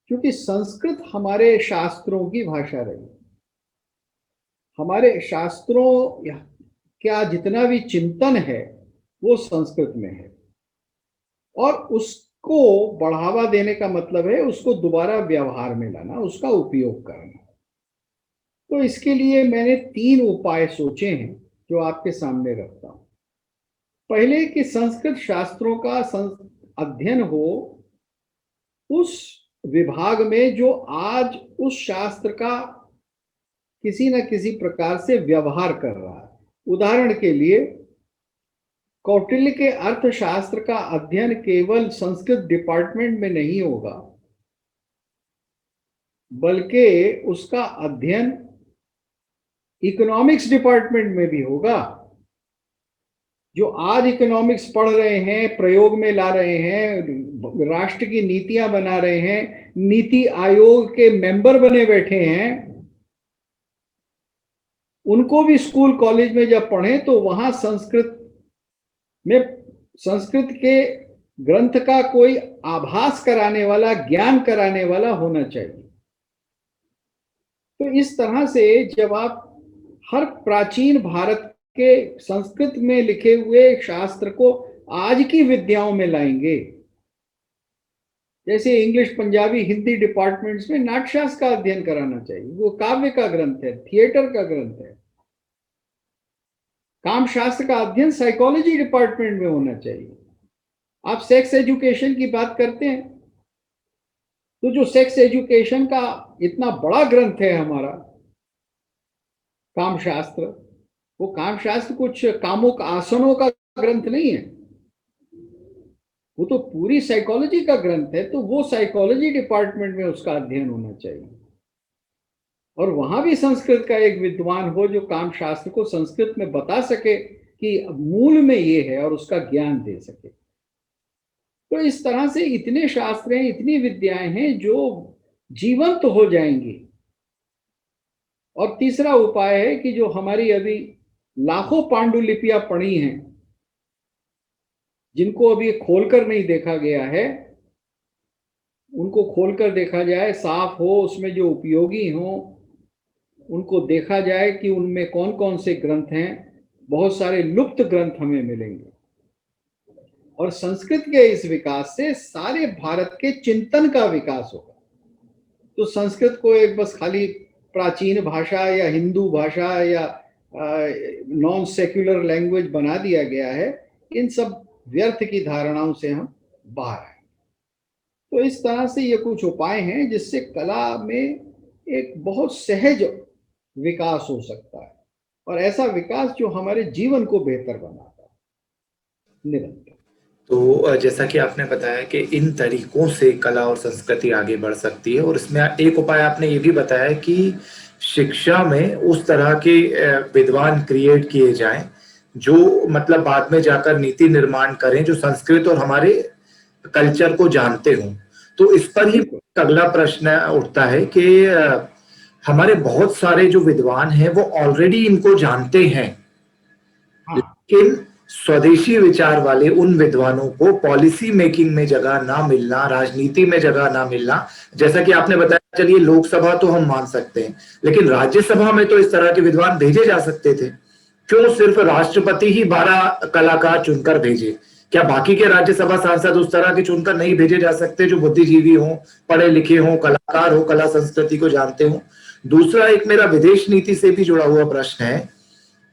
क्योंकि संस्कृत हमारे शास्त्रों की भाषा रही। हमारे शास्त्रों क्या जितना भी चिंतन है वो संस्कृत में है, और उसको बढ़ावा देने का मतलब है उसको दोबारा व्यवहार में लाना, उसका उपयोग करना। तो इसके लिए मैंने 3 उपाय सोचे हैं जो आपके सामने रखता हूं। पहले कि संस्कृत शास्त्रों का अध्ययन हो उस विभाग में जो आज उस शास्त्र का किसी न किसी प्रकार से व्यवहार कर रहा है। उदाहरण के लिए, कौटिल्य के अर्थशास्त्र का अध्ययन केवल संस्कृत डिपार्टमेंट में नहीं होगा, बल्कि उसका अध्ययन इकोनॉमिक्स डिपार्टमेंट में भी होगा। जो आज इकोनॉमिक्स पढ़ रहे हैं, प्रयोग में ला रहे हैं, राष्ट्र की नीतियां बना रहे हैं, नीति आयोग के मेंबर बने बैठे हैं, उनको भी स्कूल कॉलेज में जब पढ़े तो वहां संस्कृत में संस्कृत के ग्रंथ का कोई आभास कराने वाला, ज्ञान कराने वाला होना चाहिए। तो इस तरह से जब आप हर प्राचीन भारत के संस्कृत में लिखे हुए शास्त्र को आज की विद्याओं में लाएंगे, जैसे इंग्लिश, पंजाबी, हिंदी डिपार्टमेंट्स में नाट्यशास्त्र का अध्ययन कराना चाहिए, वो काव्य का ग्रंथ है, थिएटर का ग्रंथ है। कामशास्त्र का अध्ययन साइकोलॉजी डिपार्टमेंट में होना चाहिए। आप सेक्स एजुकेशन की बात करते हैं, तो जो सेक्स एजुकेशन का इतना बड़ा ग्रंथ है हमारा कामशास्त्र, वो कामशास्त्र कुछ कामुक आसनों का ग्रंथ नहीं है, वो तो पूरी साइकोलॉजी का ग्रंथ है। तो वो साइकोलॉजी डिपार्टमेंट में उसका अध्ययन होना चाहिए, और वहां भी संस्कृत का एक विद्वान हो जो कामशास्त्र को संस्कृत में बता सके कि मूल में ये है, और उसका ज्ञान दे सके। तो इस तरह से इतने शास्त्र हैं, इतनी विद्याएं हैं जो जीवंत हो जाएंगी। और तीसरा उपाय है कि जो हमारी अभी लाखों पांडुलिपियां पड़ी हैं, जिनको अभी खोलकर नहीं देखा गया है, उनको खोलकर देखा जाए, साफ हो, उसमें जो उपयोगी हो उनको देखा जाए कि उनमें कौन कौन से ग्रंथ हैं। बहुत सारे लुप्त ग्रंथ हमें मिलेंगे, और संस्कृत के इस विकास से सारे भारत के चिंतन का विकास होगा। तो संस्कृत को एक बस खाली प्राचीन भाषा या हिंदू भाषा या नॉन सेक्युलर लैंग्वेज बना दिया गया है, इन सब व्यर्थ की धारणाओं से हम बाहर आए। तो इस तरह से ये कुछ उपाय हैं जिससे कला में एक बहुत सहज विकास हो सकता है, और ऐसा विकास जो हमारे जीवन को बेहतर बनाता है निरंतर। तो जैसा कि आपने बताया कि इन तरीकों से कला और संस्कृति आगे बढ़ सकती है, और इसमें एक उपाय आपने ये भी बताया कि शिक्षा में उस तरह के विद्वान क्रिएट किए जाएं जो मतलब बाद में जाकर नीति निर्माण करें, जो संस्कृत और हमारे कल्चर को जानते हों। तो इस पर ही अगला प्रश्न उठता है कि हमारे बहुत सारे जो विद्वान हैं वो ऑलरेडी इनको जानते हैं, लेकिन स्वदेशी विचार वाले उन विद्वानों को पॉलिसी मेकिंग में जगह ना मिलना, राजनीति में जगह ना मिलना। जैसा कि आपने बताया, चलिए लोकसभा तो हम मान सकते हैं, लेकिन राज्यसभा में तो इस तरह के विद्वान भेजे जा सकते थे। क्यों सिर्फ राष्ट्रपति ही 12 कलाकार चुनकर भेजे? क्या बाकी के राज्यसभा सांसद उस तरह के चुनकर नहीं भेजे जा सकते जो बुद्धिजीवी हों, पढ़े लिखे हों, कलाकार हो, कला संस्कृति को जानते हों? दूसरा, एक मेरा विदेश नीति से भी जुड़ा हुआ प्रश्न है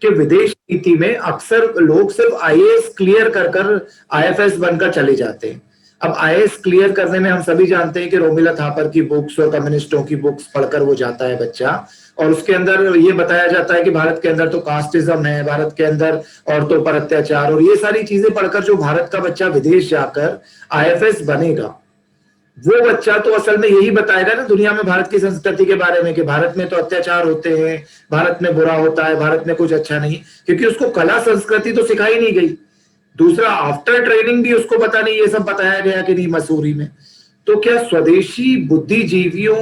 कि विदेश नीति में अक्सर लोग सिर्फ आईएएस क्लियर कर आईएफएस बनकर चले जाते हैं। अब आईएएस क्लियर करने में हम सभी जानते हैं कि रोमिला थापर की बुक्स और कम्युनिस्टों की बुक्स पढ़कर वो जाता है बच्चा, और उसके अंदर ये बताया जाता है कि भारत के अंदर तो कास्टिज्म है, भारत के अंदर औरतों पर अत्याचार, और ये सारी चीजें पढ़कर जो भारत का बच्चा विदेश जाकर आईएफएस बनेगा, वो बच्चा तो असल में यही बताएगा ना दुनिया में भारत की संस्कृति के बारे में कि भारत में तो अत्याचार होते हैं, भारत में बुरा होता है, भारत में कुछ अच्छा नहीं, क्योंकि उसको कला संस्कृति तो सिखाई नहीं गई। दूसरा, आफ्टर ट्रेनिंग भी उसको पता नहीं ये सब बताया गया कि नहीं मसूरी में। तो क्या स्वदेशी बुद्धिजीवियों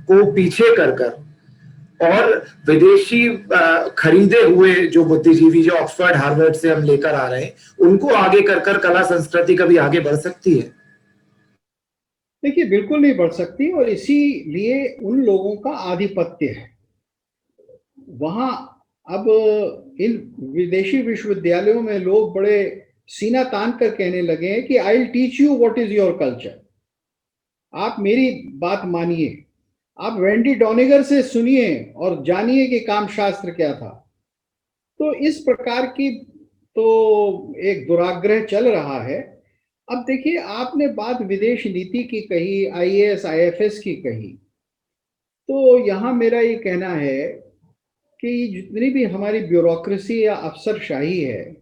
को पीछे कर और विदेशी खरीदे हुए जो बुद्धिजीवी जो ऑक्सफोर्ड हार्वर्ड से हम लेकर आ रहे हैं, उनको आगे कर कला संस्कृति कभी आगे बढ़ सकती है? देखिए, बिल्कुल नहीं बढ़ सकती, और इसीलिए उन लोगों का आधिपत्य है वहां। अब इन विदेशी विश्वविद्यालयों में लोग बड़े सीना तान कर कहने लगे हैं कि I will teach you what is your culture. आप मेरी बात मानिए, आप वेंडी डॉनिगर से सुनिए और जानिए कि काम शास्त्र क्या था। तो इस प्रकार की तो एक दुराग्रह चल रहा है। अब देखिए, आपने बात विदेश नीति की कही, आईएएस आईएफएस की कही, तो यहाँ मेरा ये कहना है कि जितनी भी हमारी ब्यूरोक्रेसी या अफसरशाही है,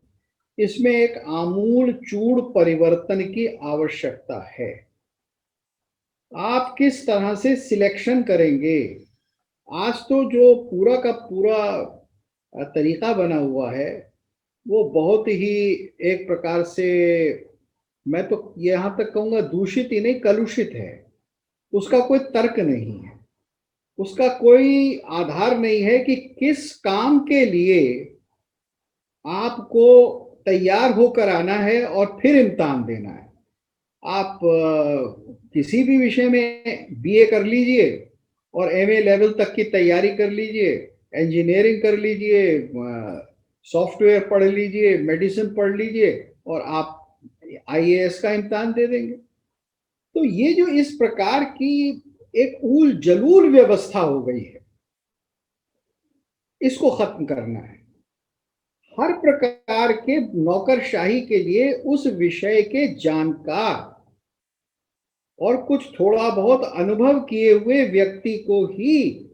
इसमें एक आमूल चूड़ परिवर्तन की आवश्यकता है। आप किस तरह से सिलेक्शन करेंगे? आज तो जो पूरा का पूरा तरीका बना हुआ है वो बहुत ही एक प्रकार से, मैं तो यहाँ तक कहूँगा दूषित ही नहीं, कलुषित है। उसका कोई तर्क नहीं है, उसका कोई आधार नहीं है कि किस काम के लिए आपको तैयार होकर आना है और फिर इम्तिहान देना है। आप किसी भी विषय में बीए कर लीजिए और एमए लेवल तक की तैयारी कर लीजिए, इंजीनियरिंग कर लीजिए, सॉफ्टवेयर पढ़ लीजिए, मेडिसिन पढ़ लीजिए, और आप आईएएस का इम्तिहान दे देंगे। तो ये जो इस प्रकार की एक ऊल जलूल व्यवस्था हो गई है, इसको खत्म करना है। हर प्रकार के नौकरशाही के लिए उस विषय के जानकार और कुछ थोड़ा बहुत अनुभव किए हुए व्यक्ति को ही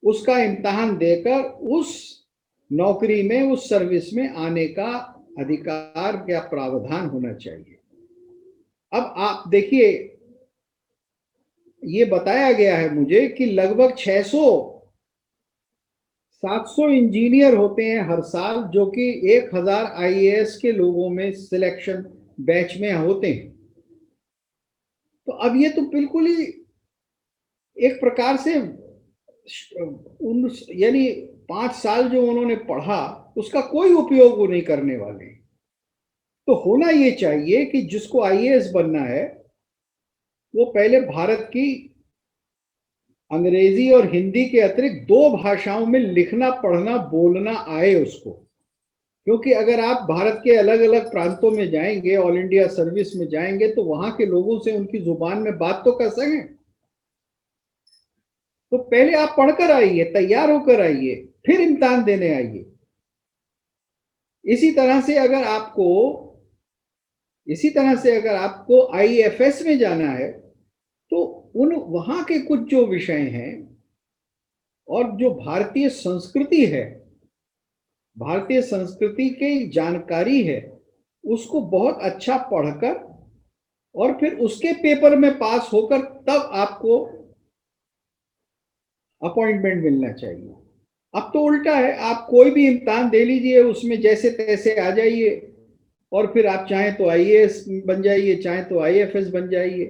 उसका इम्तिहान देकर उस नौकरी में, उस सर्विस में आने का अधिकार या प्रावधान होना चाहिए। अब आप देखिए, ये बताया गया है मुझे कि लगभग 600-700 इंजीनियर होते हैं हर साल, जो कि 1000 आईएएस के लोगों में सिलेक्शन बैच में होते हैं। तो अब ये तो बिल्कुल ही एक प्रकार से उन, यानी 5 साल जो उन्होंने पढ़ा उसका कोई उपयोग वो नहीं करने वाले। तो होना ये चाहिए कि जिसको आईएएस बनना है वो पहले भारत की अंग्रेजी और हिंदी के अतिरिक्त 2 भाषाओं में लिखना, पढ़ना, बोलना आए उसको। क्योंकि अगर आप भारत के अलग अलग प्रांतों में जाएंगे, ऑल इंडिया सर्विस में जाएंगे, तो वहां के लोगों से उनकी जुबान में बात तो कर सकें। तो पहले आप पढ़कर आइए, तैयार होकर आइए, फिर इम्तिहान देने आइए। इसी तरह से अगर आपको आईएफएस में जाना है, तो उन वहां के कुछ जो विषय हैं और जो भारतीय संस्कृति है, भारतीय संस्कृति की जानकारी है, उसको बहुत अच्छा पढ़कर और फिर उसके पेपर में पास होकर तब आपको अपॉइंटमेंट मिलना चाहिए। अब तो उल्टा है, आप कोई भी इम्तिहान दे लीजिए, उसमें जैसे तैसे आ जाइए, और फिर आप चाहें तो आईएएस बन जाइए, चाहें तो आईएफएस बन जाइए।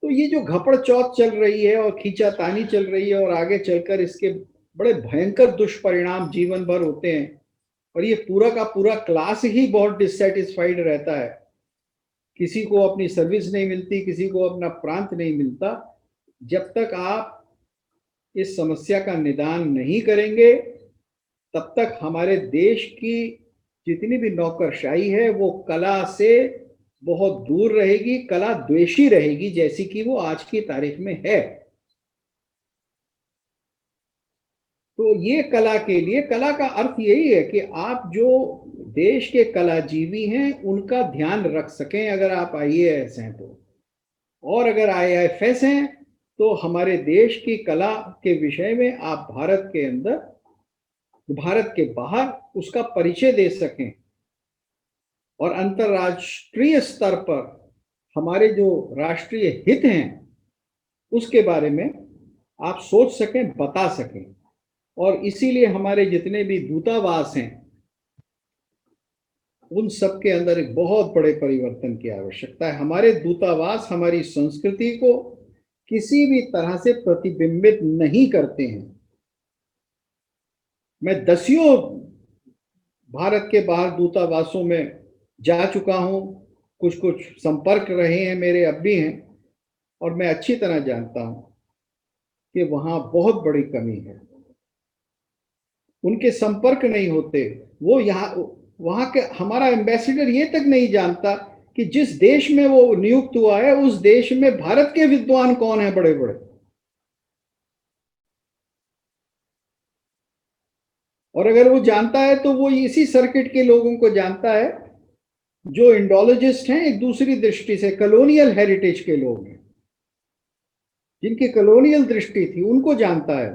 तो ये जो घपड़ चौथ चल रही है और खींचातानी चल रही है, और आगे चलकर इसके बड़े भयंकर दुष्परिणाम जीवन भर होते हैं, और ये पूरा का पूरा क्लास ही बहुत डिससेटिस्फाइड रहता है। किसी को अपनी सर्विस नहीं मिलती, किसी को अपना प्रांत नहीं मिलता। जब तक आप इस समस्या का निदान नहीं करेंगे, तब तक हमारे देश की जितनी भी नौकरशाही है वो कला से बहुत दूर रहेगी, कला द्वेषी रहेगी, जैसी कि वो आज की तारीख में है। तो ये कला के लिए, कला का अर्थ यही है कि आप जो देश के कलाजीवी हैं उनका ध्यान रख सकें, अगर आप आईएएस हैं तो। और अगर आईएफएस हैं तो हमारे देश की कला के विषय में आप भारत के अंदर, भारत के बाहर उसका परिचय दे सकें, और अंतर्राष्ट्रीय स्तर पर हमारे जो राष्ट्रीय हित हैं उसके बारे में आप सोच सकें, बता सकें। और इसीलिए हमारे जितने भी दूतावास हैं उन सब के अंदर एक बहुत बड़े परिवर्तन की आवश्यकता है। हमारे दूतावास हमारी संस्कृति को किसी भी तरह से प्रतिबिंबित नहीं करते हैं। मैं दसियों भारत के बाहर दूतावासों में जा चुका हूं, कुछ कुछ संपर्क रहे हैं मेरे, अब भी हैं, और मैं अच्छी तरह जानता हूं कि वहां बहुत बड़ी कमी है। उनके संपर्क नहीं होते। वो यहाँ वहां के हमारा एम्बेसडर ये तक नहीं जानता कि जिस देश में वो नियुक्त हुआ है उस देश में भारत के विद्वान कौन है बड़े बड़े। और अगर वो जानता है तो वो इसी सर्किट के लोगों को जानता है जो इंडोलॉजिस्ट हैं, एक दूसरी दृष्टि से कॉलोनियल हेरिटेज के लोग हैं, जिनकी कॉलोनियल दृष्टि थी, उनको जानता है।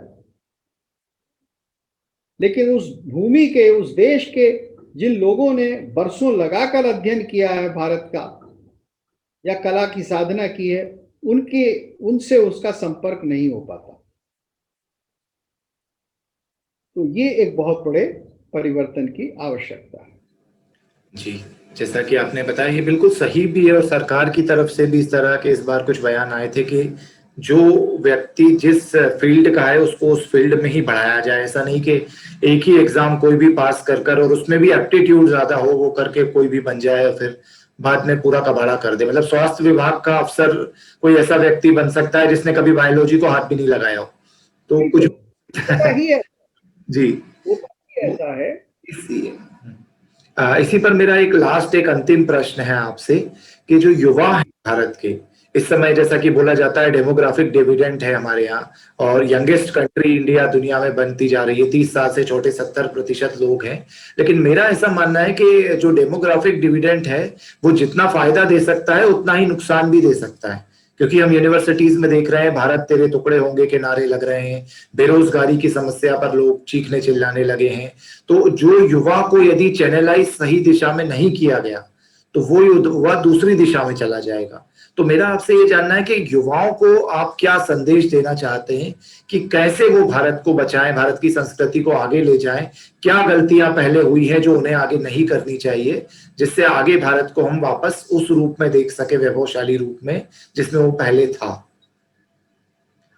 लेकिन उस भूमि के, उस देश के जिन लोगों ने बरसों लगाकर अध्ययन किया है भारत का या कला की साधना की है, उनसे उसका संपर्क नहीं हो पाता। तो ये एक बहुत बड़े परिवर्तन की आवश्यकता है। जी, जैसा कि आपने बताया ये बिल्कुल सही भी है, और सरकार की तरफ से भी इस तरह के इस बार कुछ बयान आए थे कि जो व्यक्ति जिस फील्ड का है उसको उस फील्ड में ही बढ़ाया जाए। ऐसा नहीं कि एक ही एग्जाम कोई भी पास कर और उसमें भी एप्टीट्यूड ज्यादा हो वो करके कोई भी बन जाए और फिर बाद में पूरा कबाड़ा कर दे। मतलब स्वास्थ्य विभाग का अफसर कोई ऐसा व्यक्ति बन सकता है जिसने कभी बायोलॉजी को हाथ भी नहीं लगाया हो, तो कुछ होता ही है, जी, होता ही ऐसा है। इसी इसी पर मेरा एक लास्ट एक अंतिम प्रश्न है आपसे कि जो युवा है भारत के इस समय, जैसा कि बोला जाता है डेमोग्राफिक डिविडेंड है हमारे यहाँ, और यंगेस्ट कंट्री इंडिया दुनिया में बनती जा रही है, 30 साल से छोटे 70% लोग हैं। लेकिन मेरा ऐसा मानना है कि जो डेमोग्राफिक डिविडेंड है वो जितना फायदा दे सकता है उतना ही नुकसान भी दे सकता है, क्योंकि हम यूनिवर्सिटीज में देख रहे हैं भारत तेरे टुकड़े होंगे के नारे लग रहे हैं, बेरोजगारी की समस्या पर लोग चीखने चिल्लाने लगे हैं। तो जो युवा को यदि चैनलाइज सही दिशा में नहीं किया गया तो वो युवा दूसरी दिशा में चला जाएगा। तो मेरा आपसे ये जानना है कि युवाओं को आप क्या संदेश देना चाहते हैं कि कैसे वो भारत को बचाएं, भारत की संस्कृति को आगे ले जाएं, क्या गलतियां पहले हुई हैं जो उन्हें आगे नहीं करनी चाहिए, जिससे आगे भारत को हम वापस उस रूप में देख सके, वैभवशाली रूप में जिसमें वो पहले था,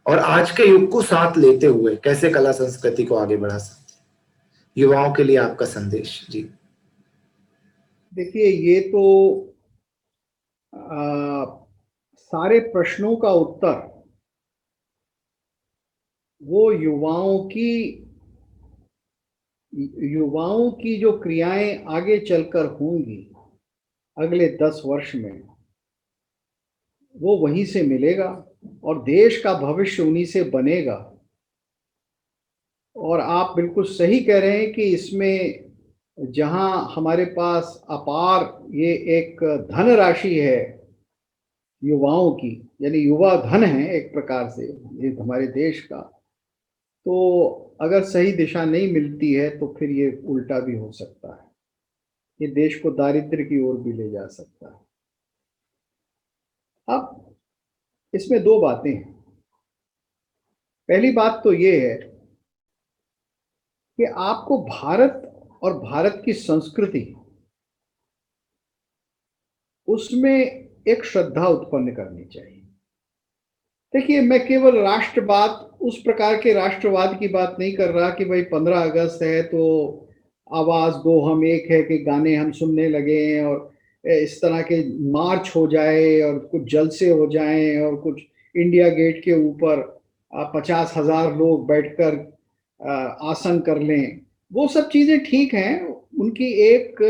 और आज के युग को साथ लेते हुए कैसे कला संस्कृति को आगे बढ़ा सकते हैं। युवाओं के लिए आपका संदेश। जी देखिए, ये तो सारे प्रश्नों का उत्तर वो युवाओं की जो क्रियाएं आगे चलकर होंगी अगले 10 वर्ष में, वो वहीं से मिलेगा, और देश का भविष्य उन्हीं से बनेगा। और आप बिल्कुल सही कह रहे हैं कि इसमें जहां हमारे पास अपार ये एक धनराशि है युवाओं की, यानी युवा धन है एक प्रकार से ये हमारे देश का, तो अगर सही दिशा नहीं मिलती है तो फिर ये उल्टा भी हो सकता है, ये देश को दारिद्र्य की ओर भी ले जा सकता है। अब इसमें दो बातें हैं। पहली बात तो ये है कि आपको भारत और भारत की संस्कृति, उसमें एक श्रद्धा उत्पन्न करनी चाहिए। देखिए, मैं केवल राष्ट्रवाद, उस प्रकार के राष्ट्रवाद की बात नहीं कर रहा कि भाई 15 अगस्त है तो आवाज दो हम एक है कि गाने हम सुनने लगे हैं और इस तरह के मार्च हो जाए और कुछ जलसे हो जाएं और कुछ इंडिया गेट के ऊपर 50,000 लोग बैठकर आसन कर लें। वो सब चीजें ठीक हैं, उनकी एक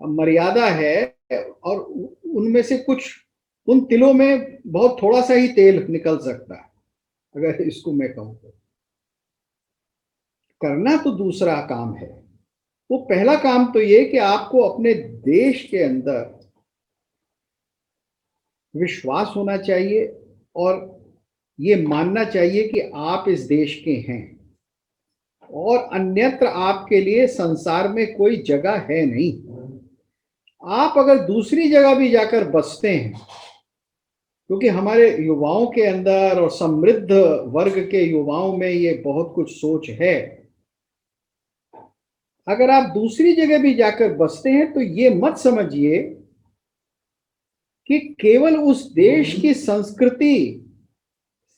मर्यादा है, और उनमें से कुछ, उन तिलों में बहुत थोड़ा सा ही तेल निकल सकता है, अगर इसको मैं कहूँ तो। करना तो दूसरा काम है। वो पहला काम तो ये कि आपको अपने देश के अंदर विश्वास होना चाहिए और ये मानना चाहिए कि आप इस देश के हैं और अन्यत्र आपके लिए संसार में कोई जगह है नहीं। आप अगर दूसरी जगह भी जाकर बसते हैं, क्योंकि हमारे युवाओं के अंदर और समृद्ध वर्ग के युवाओं में ये बहुत कुछ सोच है, अगर आप दूसरी जगह भी जाकर बसते हैं तो ये मत समझिए कि केवल उस देश की संस्कृति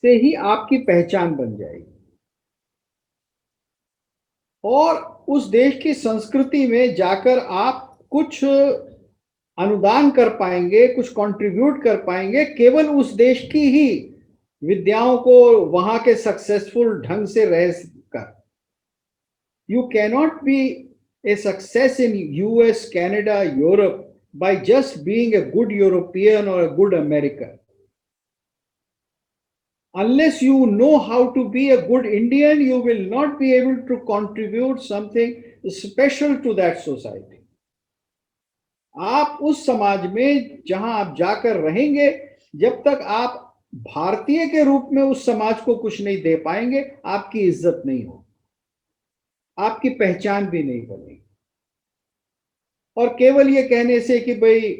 से ही आपकी पहचान बन जाएगी। और उस देश की संस्कृति में जाकर आप कुछ अनुदान कर पाएंगे, कुछ कंट्रीब्यूट कर पाएंगे केवल उस देश की ही विद्याओं को वहां के सक्सेसफुल ढंग से रह कर। You cannot be a success in US, Canada, Europe by just being a good European or a good American. Unless you know how to be a good Indian, you will not be able to contribute something special to that society. आप उस समाज में जहां आप जाकर रहेंगे, जब तक आप भारतीय के रूप में उस समाज को कुछ नहीं दे पाएंगे, आपकी इज्जत नहीं होगी, आपकी पहचान भी नहीं बनेगी। और केवल ये कहने से कि भाई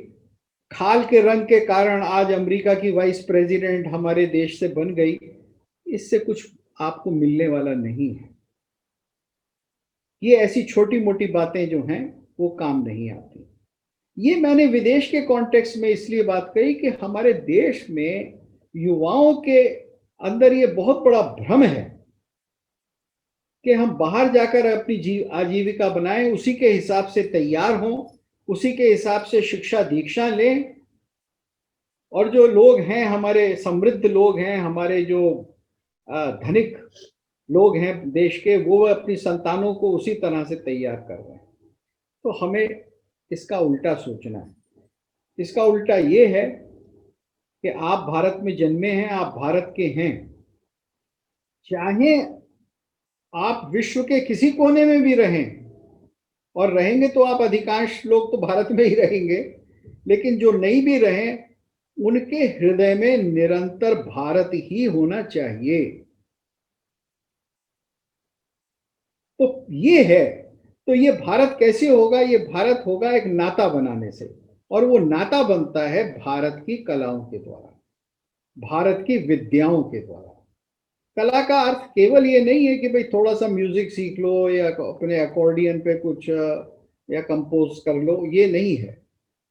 खाल के रंग के कारण आज अमेरिका की वाइस प्रेसिडेंट हमारे देश से बन गई, इससे कुछ आपको मिलने वाला नहीं है। ये ऐसी छोटी मोटी बातें जो हैं वो काम नहीं आती। ये मैंने विदेश के कॉन्टेक्स्ट में इसलिए बात कही कि हमारे देश में युवाओं के अंदर ये बहुत बड़ा भ्रम है कि हम बाहर जाकर अपनी आजीविका बनाएं, उसी के हिसाब से तैयार हों, उसी के हिसाब से शिक्षा दीक्षा लें। और जो लोग हैं, हमारे समृद्ध लोग हैं, हमारे जो धनिक लोग हैं देश के, वो अपनी संतानों को उसी तरह से तैयार कर रहे हैं। तो हमें इसका उल्टा सोचना है। इसका उल्टा ये है कि आप भारत में जन्मे हैं, आप भारत के हैं, चाहे आप विश्व के किसी कोने में भी रहें, और रहेंगे तो आप अधिकांश लोग तो भारत में ही रहेंगे, लेकिन जो नहीं भी रहें उनके हृदय में निरंतर भारत ही होना चाहिए। तो ये है, तो ये भारत कैसे होगा? ये भारत होगा एक नाता बनाने से, और वो नाता बनता है भारत की कलाओं के द्वारा, भारत की विद्याओं के द्वारा। कला का अर्थ केवल ये नहीं है कि भाई थोड़ा सा म्यूजिक सीख लो या अपने अकॉर्डियन पे कुछ या कंपोज कर लो, ये नहीं है।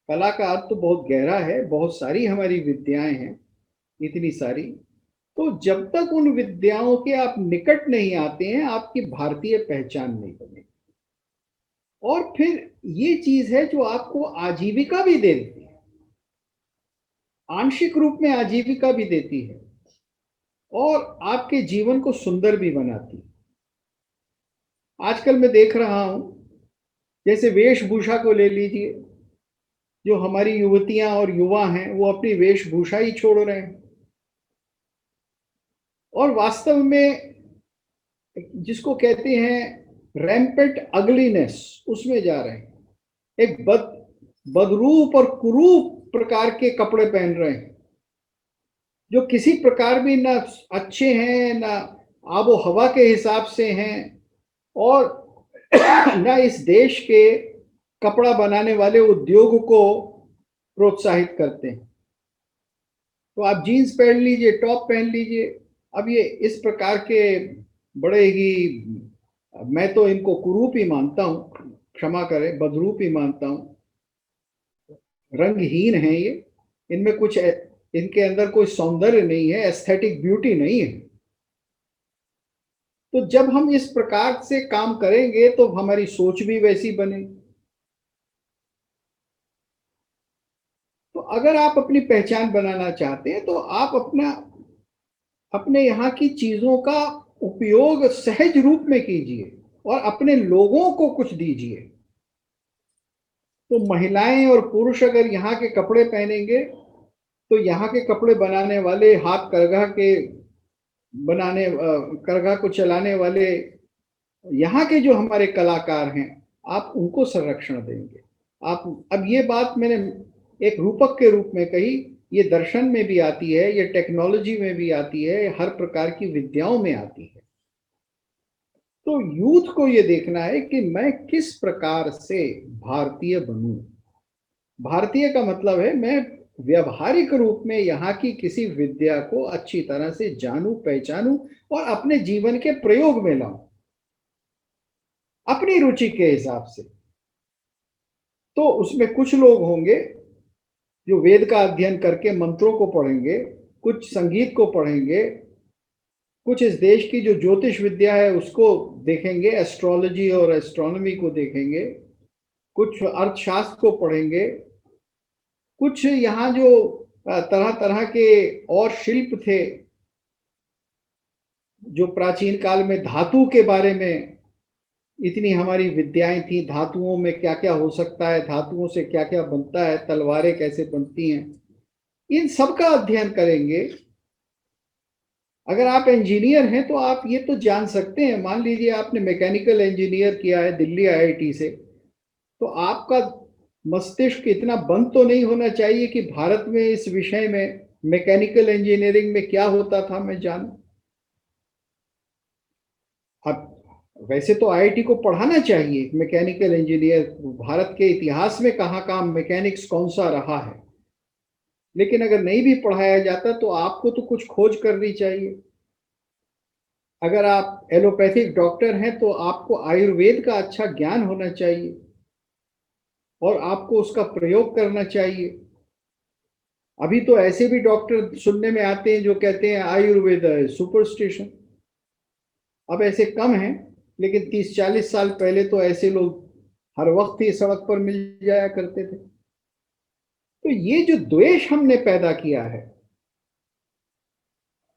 कला का अर्थ तो बहुत गहरा है, बहुत सारी हमारी विद्याएं हैं, इतनी सारी। तो जब तक उन विद्याओं के आप निकट नहीं आते हैं, आपकी भारतीय पहचान नहीं बनेगी। और फिर ये चीज है जो आपको आजीविका भी देती है, आंशिक रूप में आजीविका भी देती है, और आपके जीवन को सुंदर भी बनाती है। आजकल मैं देख रहा हूं, जैसे वेशभूषा को ले लीजिए, जो हमारी युवतियां और युवा हैं वो अपनी वेशभूषा ही छोड़ रहे हैं, और वास्तव में जिसको कहते हैं रैम्पेंट अगलीनेस, उसमें जा रहे हैं। एक बदरूप और कुरूप प्रकार के कपड़े पहन रहे हैं, जो किसी प्रकार भी ना अच्छे हैं, ना आबो हवा के हिसाब से हैं, और ना इस देश के कपड़ा बनाने वाले उद्योग को प्रोत्साहित करते हैं। तो आप जीन्स पहन लीजिए, टॉप पहन लीजिए, अब ये इस प्रकार के बड़े ही, मैं तो इनको कुरूप ही मानता हूं, क्षमा करें, बदरूप ही मानता हूं, रंगहीन है ये, इनमें कुछ, इनके अंदर कोई सौंदर्य नहीं है, एस्थेटिक ब्यूटी नहीं है। तो जब हम इस प्रकार से काम करेंगे तो हमारी सोच भी वैसी बनेगी। तो अगर आप अपनी पहचान बनाना चाहते हैं तो आप अपने यहाँ की चीजों का उपयोग सहज रूप में कीजिए और अपने लोगों को कुछ दीजिए। तो महिलाएं और पुरुष अगर यहाँ के कपड़े पहनेंगे तो यहाँ के कपड़े बनाने वाले, हाथ करघा को चलाने वाले यहाँ के जो हमारे कलाकार हैं, आप उनको संरक्षण देंगे। आप, अब ये बात मैंने एक रूपक के रूप में कही, ये दर्शन में भी आती है, ये टेक्नोलॉजी में भी आती है, हर प्रकार की विद्याओं में आती है। तो यूथ को ये देखना है कि मैं किस प्रकार से भारतीय बनूं। भारतीय का मतलब है मैं व्यवहारिक रूप में यहाँ की किसी विद्या को अच्छी तरह से जानूं, पहचानूं और अपने जीवन के प्रयोग में लाऊं अपनी रुचि के हिसाब से। तो उसमें कुछ लोग होंगे जो वेद का अध्ययन करके मंत्रों को पढ़ेंगे, कुछ संगीत को पढ़ेंगे, कुछ इस देश की जो ज्योतिष विद्या है उसको देखेंगे, एस्ट्रोलॉजी और एस्ट्रोनॉमी को देखेंगे, कुछ अर्थशास्त्र को पढ़ेंगे, कुछ यहाँ जो तरह तरह के और शिल्प थे, जो प्राचीन काल में धातु के बारे में इतनी हमारी विद्याएं थी, धातुओं में क्या क्या हो सकता है, धातुओं से क्या क्या बनता है, तलवारें कैसे बनती हैं, इन सब का अध्ययन करेंगे। अगर आप इंजीनियर हैं तो आप ये तो जान सकते हैं, मान लीजिए आपने मैकेनिकल इंजीनियर किया है दिल्ली आईआईटी से, तो आपका मस्तिष्क इतना बंद तो नहीं होना चाहिए कि भारत में इस विषय में, मैकेनिकल इंजीनियरिंग में क्या होता था मैं जानूं। अब वैसे तो आईआईटी को पढ़ाना चाहिए मैकेनिकल इंजीनियर, भारत के इतिहास में कहाँ कहाँ मैकेनिक्स कौन सा रहा है, लेकिन अगर नहीं भी पढ़ाया जाता तो आपको तो कुछ खोज करनी चाहिए। अगर आप एलोपैथिक डॉक्टर हैं तो आपको आयुर्वेद का अच्छा ज्ञान होना चाहिए और आपको उसका प्रयोग करना चाहिए। अभी तो ऐसे भी डॉक्टर सुनने में आते हैं जो कहते हैं आयुर्वेद सुपरस्टिशन। अब ऐसे कम हैं, लेकिन 30-40 साल पहले तो ऐसे लोग हर वक्त ही सड़क पर मिल जाया करते थे। तो ये जो द्वेष हमने पैदा किया है,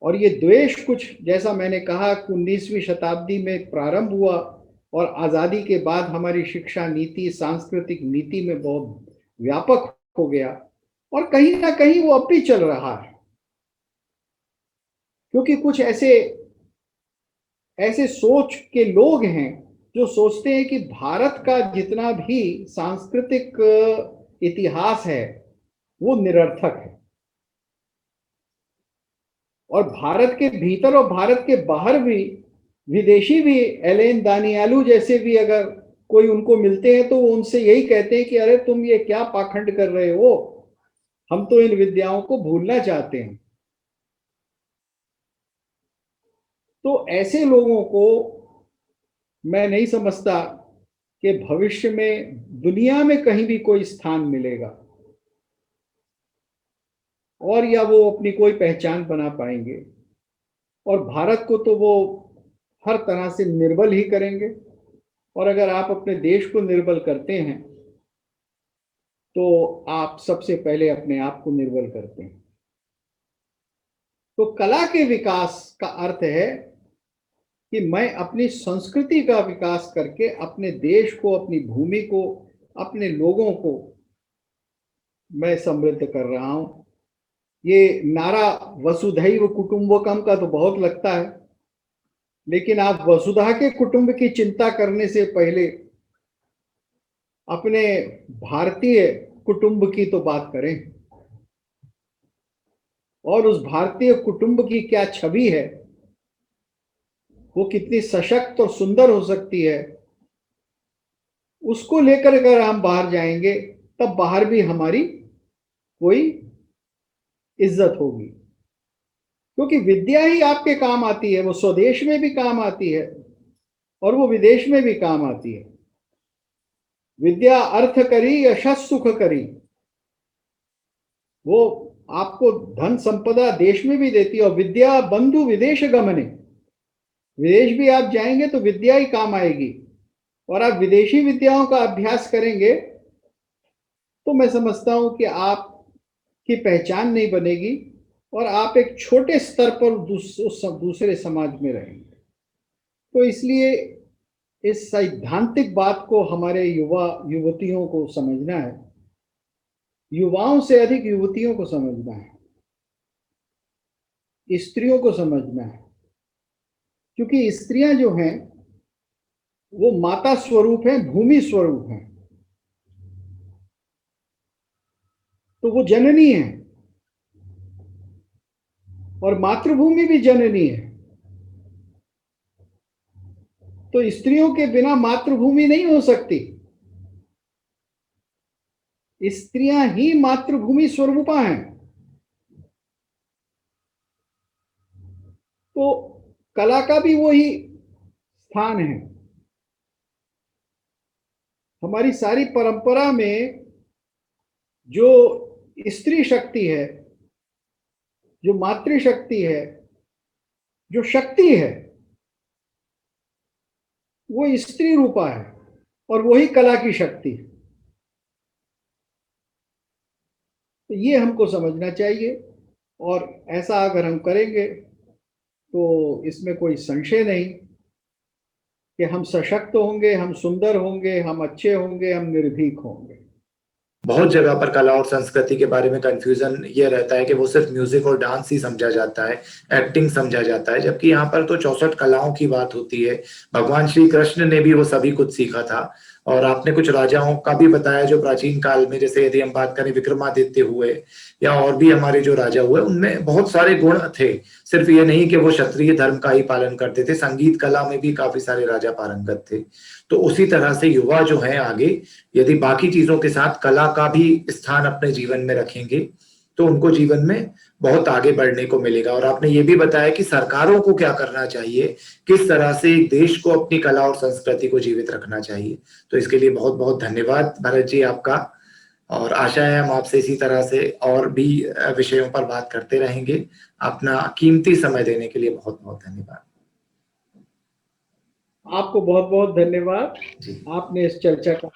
और ये द्वेष कुछ जैसा मैंने कहा 19वीं शताब्दी में प्रारंभ हुआ और आज़ादी के बाद हमारी शिक्षा नीति, सांस्कृतिक नीति में बहुत व्यापक हो गया, और कहीं ना कहीं वो अब भी चल रहा है। क्योंकि कुछ ऐसे ऐसे सोच के लोग हैं जो सोचते हैं कि भारत का जितना भी सांस्कृतिक इतिहास है वो निरर्थक है, और भारत के भीतर और भारत के बाहर भी विदेशी भी, एलेन दानियालू जैसे भी अगर कोई उनको मिलते हैं तो वो उनसे यही कहते हैं कि अरे तुम ये क्या पाखंड कर रहे हो, हम तो इन विद्याओं को भूलना चाहते हैं। तो ऐसे लोगों को मैं नहीं समझता कि भविष्य में दुनिया में कहीं भी कोई स्थान मिलेगा और या वो अपनी कोई पहचान बना पाएंगे, और भारत को तो वो हर तरह से निर्बल ही करेंगे। और अगर आप अपने देश को निर्बल करते हैं तो आप सबसे पहले अपने आप को निर्बल करते हैं। तो कला के विकास का अर्थ है कि मैं अपनी संस्कृति का विकास करके अपने देश को, अपनी भूमि को, अपने लोगों को मैं समृद्ध कर रहा हूं। ये नारा वसुधैव कुटुंबकम का तो बहुत लगता है, लेकिन आप वसुधा के कुटुंब की चिंता करने से पहले अपने भारतीय कुटुंब की तो बात करें, और उस भारतीय कुटुंब की क्या छवि है, वो कितनी सशक्त और सुंदर हो सकती है, उसको लेकर अगर हम बाहर जाएंगे तब बाहर भी हमारी कोई इज्जत होगी। क्योंकि विद्या ही आपके काम आती है, वो स्वदेश में भी काम आती है और वो विदेश में भी काम आती है। विद्या अर्थ करी यशस सुख करी, वो आपको धन संपदा देश में भी देती है। और विद्या बंधु विदेश गमने, विदेश भी आप जाएंगे तो विद्या ही काम आएगी, और आप विदेशी विद्याओं का अभ्यास करेंगे तो मैं समझता हूं कि आपकी पहचान नहीं बनेगी और आप एक छोटे स्तर पर दूसरे समाज में रहेंगे। तो इसलिए इस सैद्धांतिक बात को हमारे युवा युवतियों को समझना है, युवाओं से अधिक युवतियों को समझना है, स्त्रियों को समझना है। क्योंकि स्त्रियां जो हैं वो माता स्वरूप हैं, भूमि स्वरूप हैं, तो वो जननी है और मातृभूमि भी जननी है। तो स्त्रियों के बिना मातृभूमि नहीं हो सकती, स्त्रियां ही मातृभूमि स्वरूपा हैं। तो कला का भी वही स्थान है। हमारी सारी परंपरा में जो स्त्री शक्ति है, जो मातृशक्ति है, जो शक्ति है वो स्त्री रूपा है और वही कला की शक्ति है। तो ये हमको समझना चाहिए, और ऐसा अगर हम करेंगे तो इसमें कोई संशय नहीं कि हम सशक्त होंगे, हम सुंदर होंगे, हम अच्छे होंगे, हम निर्भीक होंगे। बहुत जगह पर कला और संस्कृति के बारे में कंफ्यूजन ये रहता है कि वो सिर्फ म्यूजिक और डांस ही समझा जाता है, एक्टिंग समझा जाता है, जबकि यहाँ पर तो 64 कलाओं की बात होती है। भगवान श्री कृष्ण ने भी वो सभी कुछ सीखा था। और आपने कुछ राजाओं का भी बताया जो प्राचीन काल में, जैसे यदि हम बात करें विक्रमादित्य हुए या और भी हमारे जो राजा हुए, उनमें बहुत सारे गुण थे। सिर्फ ये नहीं कि वो क्षत्रिय धर्म का ही पालन करते थे, संगीत कला में भी काफी सारे राजा पारंगत थे। तो उसी तरह से युवा जो है आगे, यदि बाकी चीजों के साथ कला का भी स्थान अपने जीवन में रखेंगे तो उनको जीवन में बहुत आगे बढ़ने को मिलेगा। और आपने ये भी बताया कि सरकारों को क्या करना चाहिए, किस तरह से देश को अपनी कला और संस्कृति को जीवित रखना चाहिए। तो इसके लिए बहुत बहुत धन्यवाद भरत जी आपका, और आशा है हम आपसे इसी तरह से और भी विषयों पर बात करते रहेंगे। अपना कीमती समय देने के लिए बहुत बहुत धन्यवाद। आपको बहुत बहुत धन्यवाद। जी। आपने इस चर्चा का